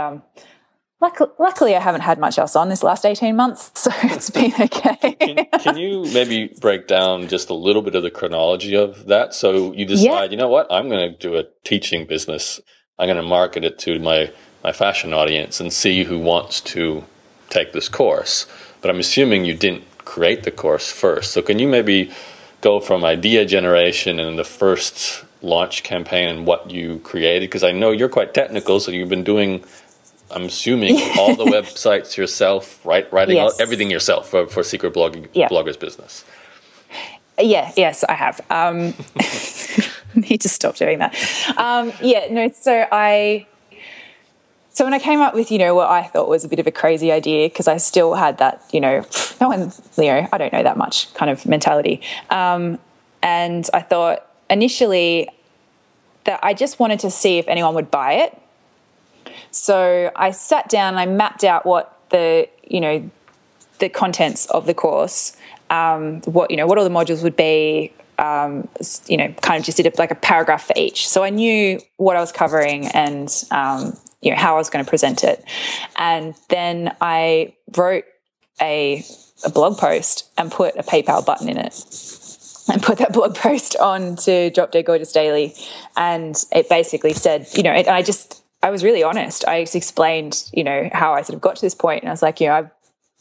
luckily I haven't had much else on this last 18 months, so it's been okay. Can you maybe break down just a little bit of the chronology of that? So you decide, you know what, I'm going to do a teaching business. I'm going to market it to my fashion audience and see who wants to take this course. But I'm assuming you didn't create the course first. So can you maybe go from idea generation and the first launch campaign and what you created? Because I know you're quite technical, so you've been doing, I'm assuming, all the websites yourself, writing everything yourself for Secret Bloggers business. Yes, I have. Need to stop doing that. So when I came up with, what I thought was a bit of a crazy idea, because I still had that, no one, I don't know that much kind of mentality. And I thought initially that I just wanted to see if anyone would buy it. So I sat down and I mapped out what the contents of the course, what all the modules would be, kind of just did like a paragraph for each. So I knew what I was covering and, how I was going to present it. And then I wrote a blog post and put a PayPal button in it and put that blog post on to Drop Dead Gorgeous Daily. And it basically said, and I was really honest. I just explained, how I sort of got to this point. And I was like, I've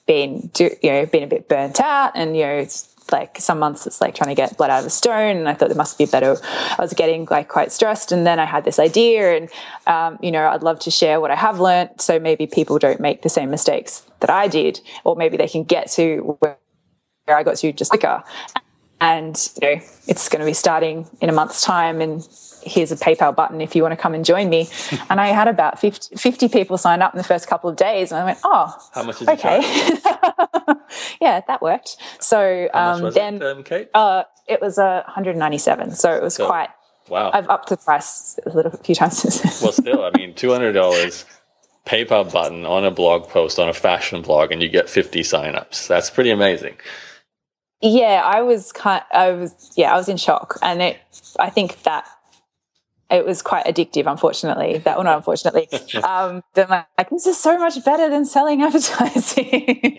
been a bit burnt out and, it's like some months it's like trying to get blood out of a stone. And I thought there must be better. I was getting like quite stressed. And then I had this idea and, I'd love to share what I have learned. So maybe people don't make the same mistakes that I did, or maybe they can get to where I got to just quicker. And, it's going to be starting in a month's time. And here's a PayPal button if you want to come and join me. And I had about 50 people sign up in the first couple of days. And I went, how much is it? Yeah, that worked. So how much was then it, Kate? It was 197. So it was quite, wow. I've upped the price a few times. Well, still, I mean, $200 PayPal button on a blog post on a fashion blog, and you get 50 signups. That's pretty amazing. Yeah, I was in shock. And I think that it was quite addictive, unfortunately. Not unfortunately. Then like, this is so much better than selling advertising.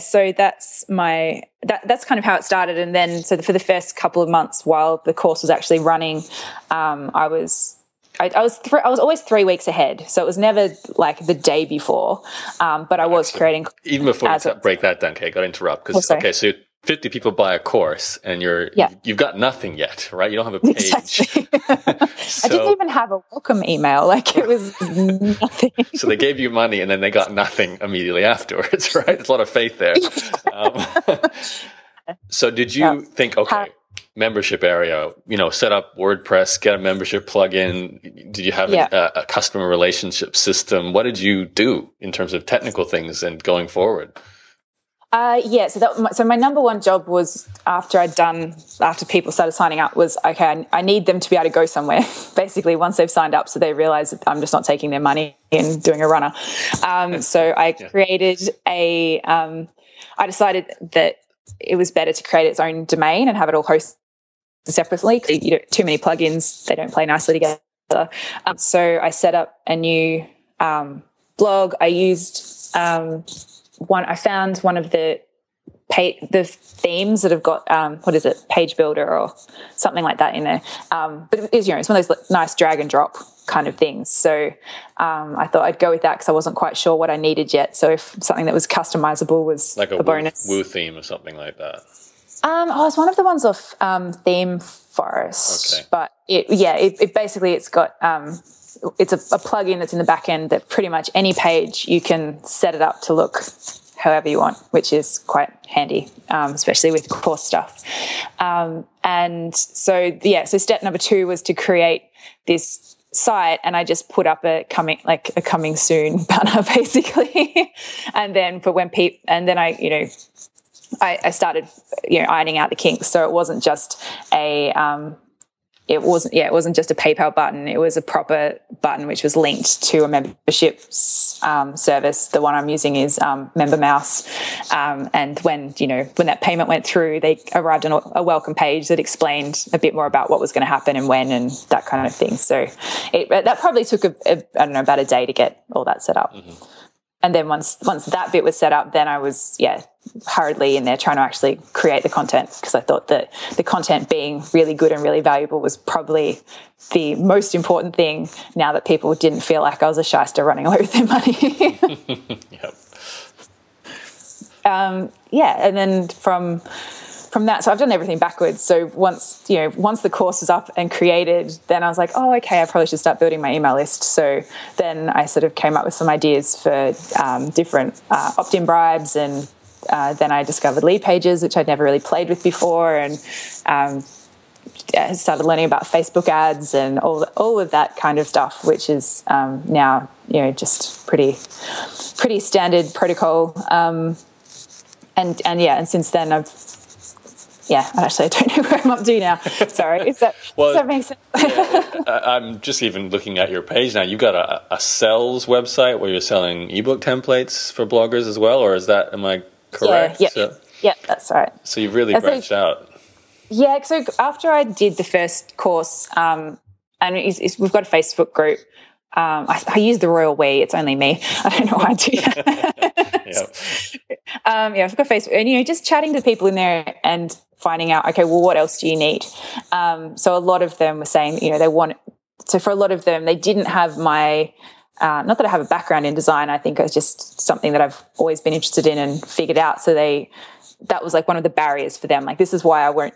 So that's that's kind of how it started. And then, so for the first couple of months while the course was actually running, I was I was always 3 weeks ahead, so it was never like the day before. But I was creating. Even before you break that down, okay, got to interrupt because so 50 people buy a course, and you've got nothing yet, right? You don't have a page. Exactly. I didn't even have a welcome email. Like it was nothing. So they gave you money, and then they got nothing immediately afterwards, right? There's a lot of faith there. So did you think, okay, membership area, set up WordPress, get a membership plugin? Did you have a customer relationship system? What did you do in terms of technical things and going forward? So my number one job was after people started signing up was, okay, I need them to be able to go somewhere, basically, once they've signed up, so they realize that I'm just not taking their money and doing a runner. So I created I decided that it was better to create its own domain and have it all hosted separately, because too many plugins, they don't play nicely together. So I set up a new blog. I used I found one of the themes that have got page builder or something like that in there. But it's one of those nice drag and drop kind of things. So I thought I'd go with that because I wasn't quite sure what I needed yet. So if something that was customizable was like a bonus. Woo theme or something like that. It's one of the ones off Theme Forest. Okay. But it basically it's got it's a plugin that's in the back end that pretty much any page you can set it up to look however you want, which is quite handy, especially with course stuff. So step number 2 was to create this site, and I just put up a coming soon banner basically, and then I started ironing out the kinks, so it wasn't just it wasn't just a PayPal button. It was a proper button which was linked to a membership service. The one I'm using is MemberMouse. And when that payment went through, they arrived on a welcome page that explained a bit more about what was going to happen and when and that kind of thing. So that probably took about a day to get all that set up. Mm-hmm. And then once that bit was set up, then I was, hurriedly in there trying to actually create the content, because I thought that the content being really good and really valuable was probably the most important thing now that people didn't feel like I was a shyster running away with their money. Yep. And then from that, so I've done everything backwards. So once the course was up and created, then I was like, oh, okay, I probably should start building my email list. So then I sort of came up with some ideas for different opt-in bribes, and then I discovered lead pages, which I'd never really played with before, and started learning about Facebook ads and all of that kind of stuff, which is now just pretty standard protocol. And since then actually, I don't know where I'm up to now. Sorry. Does that make sense? I'm just even looking at your page now. You've got a sales website where you're selling ebook templates for bloggers as well, or am I correct? Yeah, that's right. So you've really branched out. Yeah, so after I did the first course, and we've got a Facebook group. I use the royal we. It's only me. I don't know why I do that. Yep. I've got Facebook, and just chatting to people in there and finding out, okay, well, what else do you need? So a lot of them were saying, so for a lot of them, they didn't have my, not that I have a background in design. I think it's just something that I've always been interested in and figured out. So that was like one of the barriers for them. Like, this is why I won't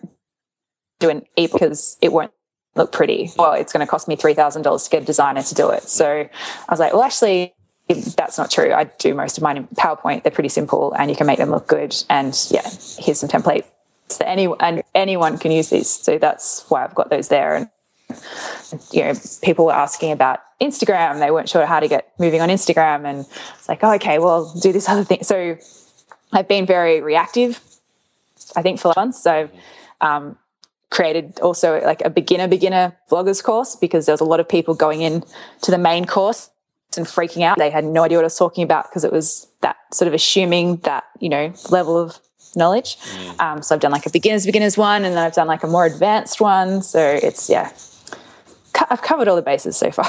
do an ebook, because it won't look pretty. Well, it's going to cost me $3,000 to get a designer to do it. So I was like, well, actually, that's not true. I do most of mine in PowerPoint. They're pretty simple and you can make them look good. And here's some templates. Anyone can use these. So that's why I've got those there. And people were asking about Instagram. They weren't sure how to get moving on Instagram. And it's like, oh, okay, well, I'll do this other thing. So I've been very reactive, I think, for months. So created also like a beginner bloggers course, because there was a lot of people going in to the main course and freaking out. They had no idea what I was talking about, because it was that sort of assuming that, level of knowledge. So I've done like a beginners one, and then I've done like a more advanced one. So it's, I've covered all the bases so far.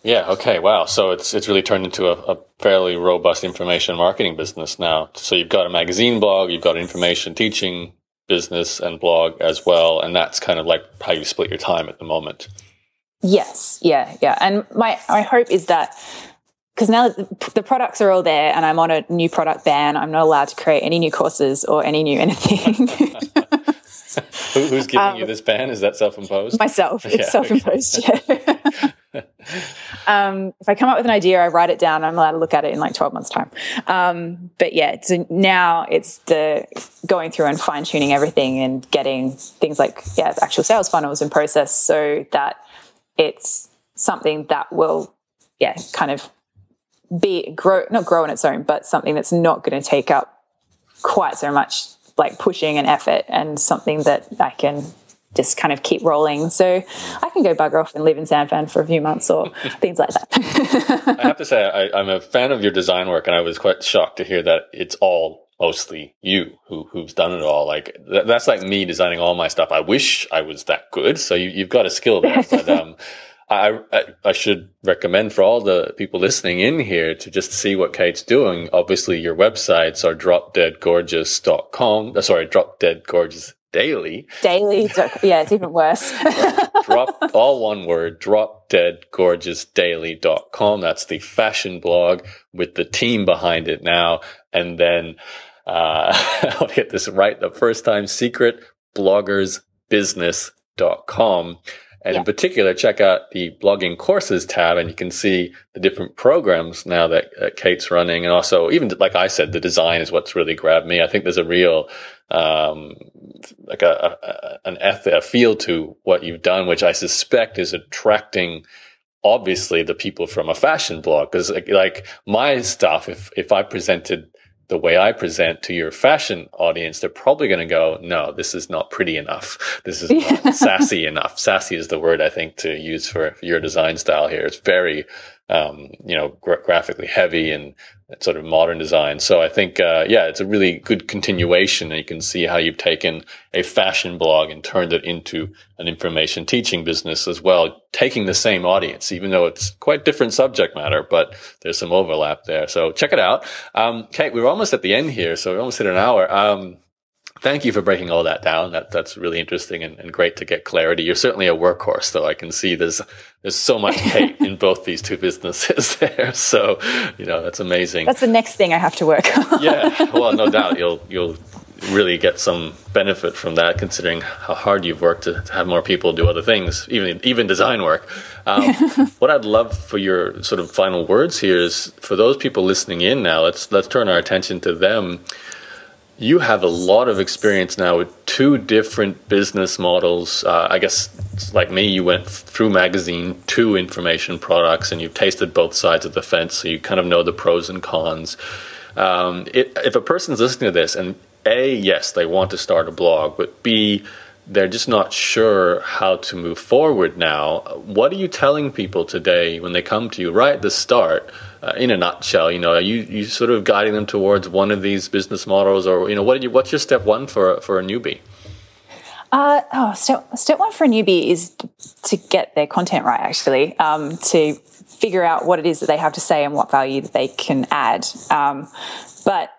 Yeah. Okay. Wow. So it's really turned into a fairly robust information marketing business now. So you've got a magazine blog, you've got information teaching business and blog as well. And that's kind of like how you split your time at the moment. Yes. Yeah. Yeah. And my hope is that, because now the products are all there and I'm on a new product ban, I'm not allowed to create any new courses or any new anything. Who's giving you this ban? Is that self-imposed? Myself. It's self-imposed. Okay. Yeah. If I come up with an idea, I write it down. I'm allowed to look at it in like 12 months' time. But yeah, now it's the going through and fine-tuning everything and getting things like actual sales funnels in process, so that it's something that will kind of not grow on its own, but something that's not going to take up quite so much like pushing and effort, and something that I can just kind of keep rolling. So I can go bugger off and live in Sanfran for a few months or things like that. I have to say, I'm a fan of your design work, and I was quite shocked to hear that it's all mostly you who's done it all. Like that's like me designing all my stuff. I wish I was that good. So you've got a skill there. But I should recommend for all the people listening in here to just see what Kate's doing. Obviously, your websites are dropdeadgorgeous.com. Sorry, dropdeadgorgeous daily. Yeah, it's even worse. Drop all one word, dropdeadgorgeousdaily.com. That's the fashion blog with the team behind it now. And then I'll get this right the first time, secretbloggersbusiness.com. And in particular, check out the blogging courses tab, and you can see the different programs now that Kate's running. And also, even like I said, the design is what's really grabbed me. I think there's a real, like a feel to what you've done, which I suspect is attracting, obviously, the people from a fashion blog. Because like my stuff, if I presented the way I present to your fashion audience, they're probably going to go, no, this is not pretty enough. This is not sassy enough. Sassy is the word I think to use for your design style here. It's very, graphically heavy and sort of modern design. So I think, it's a really good continuation. And you can see how you've taken a fashion blog and turned it into an information teaching business as well, taking the same audience, even though it's quite different subject matter, but there's some overlap there. So check it out. Kate, we're almost at the end here, so we almost hit an hour. Thank you for breaking all that down. That's really interesting and great to get clarity. You're certainly a workhorse, though. I can see there's so much Kate in both these two businesses there. So, that's amazing. That's the next thing I have to work on. Yeah, well, no doubt you'll really get some benefit from that, considering how hard you've worked to have more people do other things, even design work. What I'd love for your sort of final words here is for those people listening in now. Let's turn our attention to them. You have a lot of experience now with two different business models. I guess, like me, you went through magazine to information products, and you've tasted both sides of the fence, so you kind of know the pros and cons. If a person's listening to this, and A, yes, they want to start a blog, but B, they're just not sure how to move forward now, what are you telling people today when they come to you right at the start? In a nutshell, are you sort of guiding them towards one of these business models, or what's your step one for a newbie? Step one for a newbie is to get their content right. Actually, to figure out what it is that they have to say and what value that they can add. But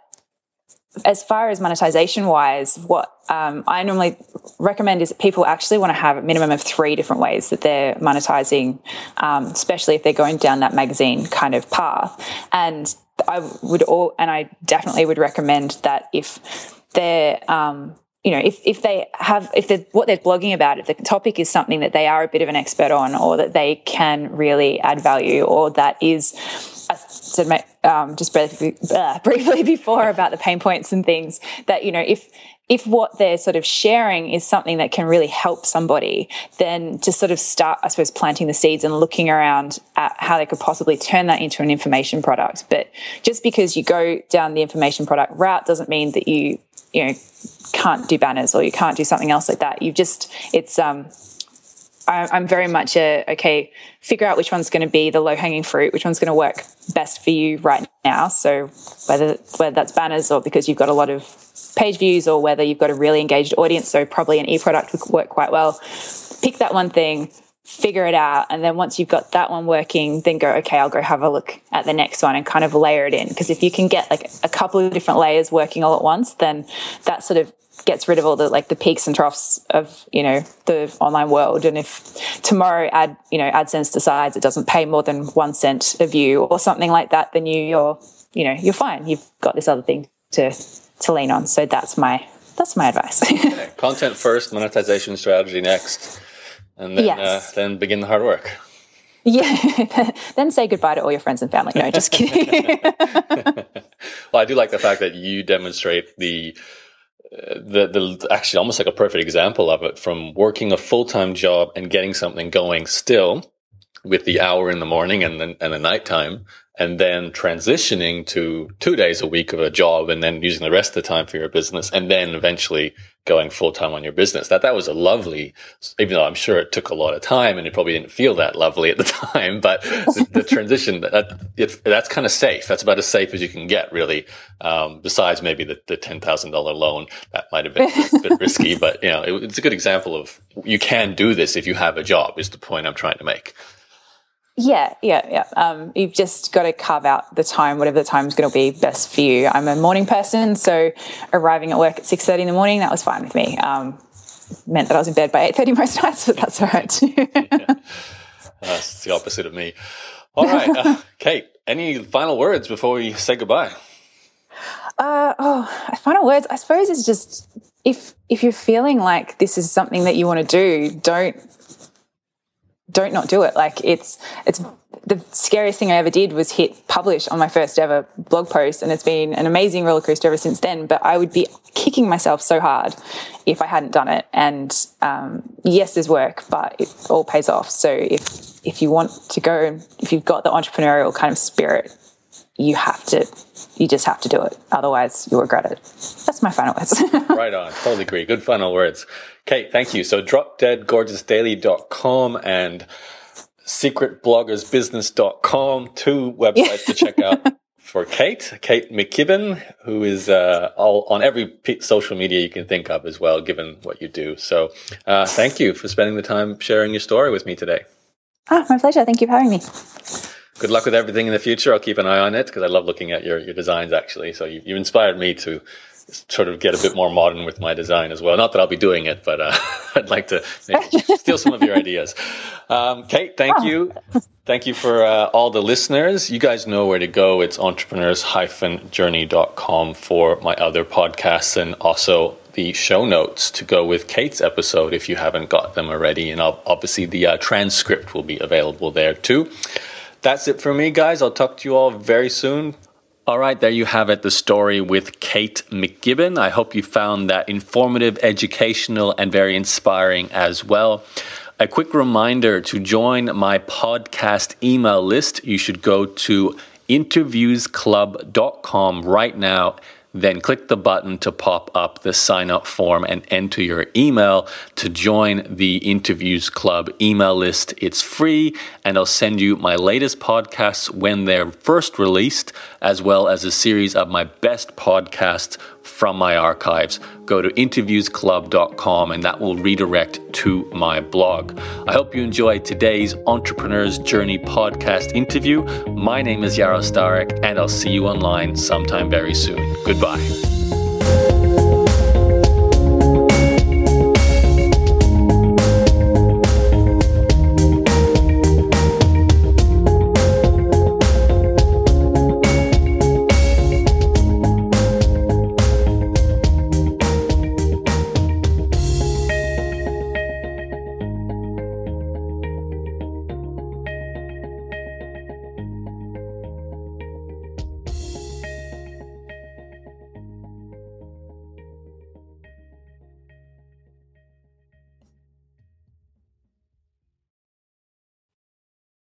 as far as monetization wise, what I normally recommend is that people actually want to have a minimum of 3 different ways that they're monetizing, especially if they're going down that magazine kind of path. And I definitely would recommend that if they're, what they're blogging about, if the topic is something that they are a bit of an expert on, or that they can really add value, or that is, just briefly before about the pain points and things, that, if what they're sort of sharing is something that can really help somebody, then to sort of start, I suppose, planting the seeds and looking around at how they could possibly turn that into an information product. But just because you go down the information product route doesn't mean that you can't do banners or you can't do something else like that. I'm very much figure out which one's going to be the low-hanging fruit, which one's going to work best for you right now. So whether that's banners, or because you've got a lot of page views, or whether you've got a really engaged audience, so probably an e-product would work quite well. Pick that one thing, figure it out, and then once you've got that one working, then go, okay, I'll go have a look at the next one and kind of layer it in. Because if you can get like a couple of different layers working all at once, then that sort of gets rid of all the like the peaks and troughs of, you know, the online world. And if tomorrow AdSense decides it doesn't pay more than 1 cent a view or something like that, then you're fine. You've got this other thing to lean on. So that's my advice. Okay. Content first, monetization strategy next, and then then begin the hard work. Yeah, then say goodbye to all your friends and family. No, just kidding. Well, I do like the fact that you demonstrate the actually almost like a perfect example of it, from working a full-time job and getting something going still with the hour in the morning and the nighttime, and then transitioning to 2 days a week of a job and then using the rest of the time for your business, and then eventually going full-time on your business. That was a lovely, even though I'm sure it took a lot of time and it probably didn't feel that lovely at the time, but the transition, that's kind of safe. That's about as safe as you can get, really. Besides maybe the $10,000 loan, that might have been a bit risky, but you know, it's a good example of you can do this if you have a job, is the point I'm trying to make. Yeah. You've just got to carve out the time, whatever the time is going to be best for you. I'm a morning person, so arriving at work at 6:30 in the morning, that was fine with me. Meant that I was in bed by 8:30 most nights, but that's all right too. That's the opposite of me. All right, Kate, any final words before we say goodbye? Final words, I suppose, is just if you're feeling like this is something that you want to do, don't not do it. Like it's the scariest thing I ever did was hit publish on my first ever blog post, and it's been an amazing roller coaster ever since then. But I would be kicking myself so hard if I hadn't done it. And yes, there's work, but it all pays off. So if you want to go, if you've got the entrepreneurial kind of spirit, you just have to do it. Otherwise, you'll regret it. That's my final words. Right on. Totally agree. Good final words. Kate, thank you. So dropdeadgorgeousdaily.com and secretbloggersbusiness.com, 2 websites to check out for Kate McKibbin, who is all on every social media you can think of as well, given what you do. So thank you for spending the time sharing your story with me today. My pleasure. Thank you for having me. Good luck with everything in the future. I'll keep an eye on it because I love looking at your designs, actually. So you inspired me to sort of get a bit more modern with my design as well. Not that I'll be doing it, but I'd like to maybe steal some of your ideas. Kate, thank you. Thank you for all the listeners. You guys know where to go. It's entrepreneurs-journey.com for my other podcasts, and also the show notes to go with Kate's episode if you haven't got them already. And obviously the transcript will be available there too. That's it for me, guys. I'll talk to you all very soon. All right, there you have it, the story with Kate McKibbin. I hope you found that informative, educational, and very inspiring as well. A quick reminder to join my podcast email list. You should go to interviewsclub.com right now. Then click the button to pop up the sign up form and enter your email to join the Interviews Club email list. It's free, and I'll send you my latest podcasts when they're first released, as well as a series of my best podcasts from my archives. Go to interviewsclub.com and that will redirect to my blog. I hope you enjoyed today's Entrepreneur's Journey podcast interview. My name is Yaro Starak, and I'll see you online sometime very soon. Goodbye.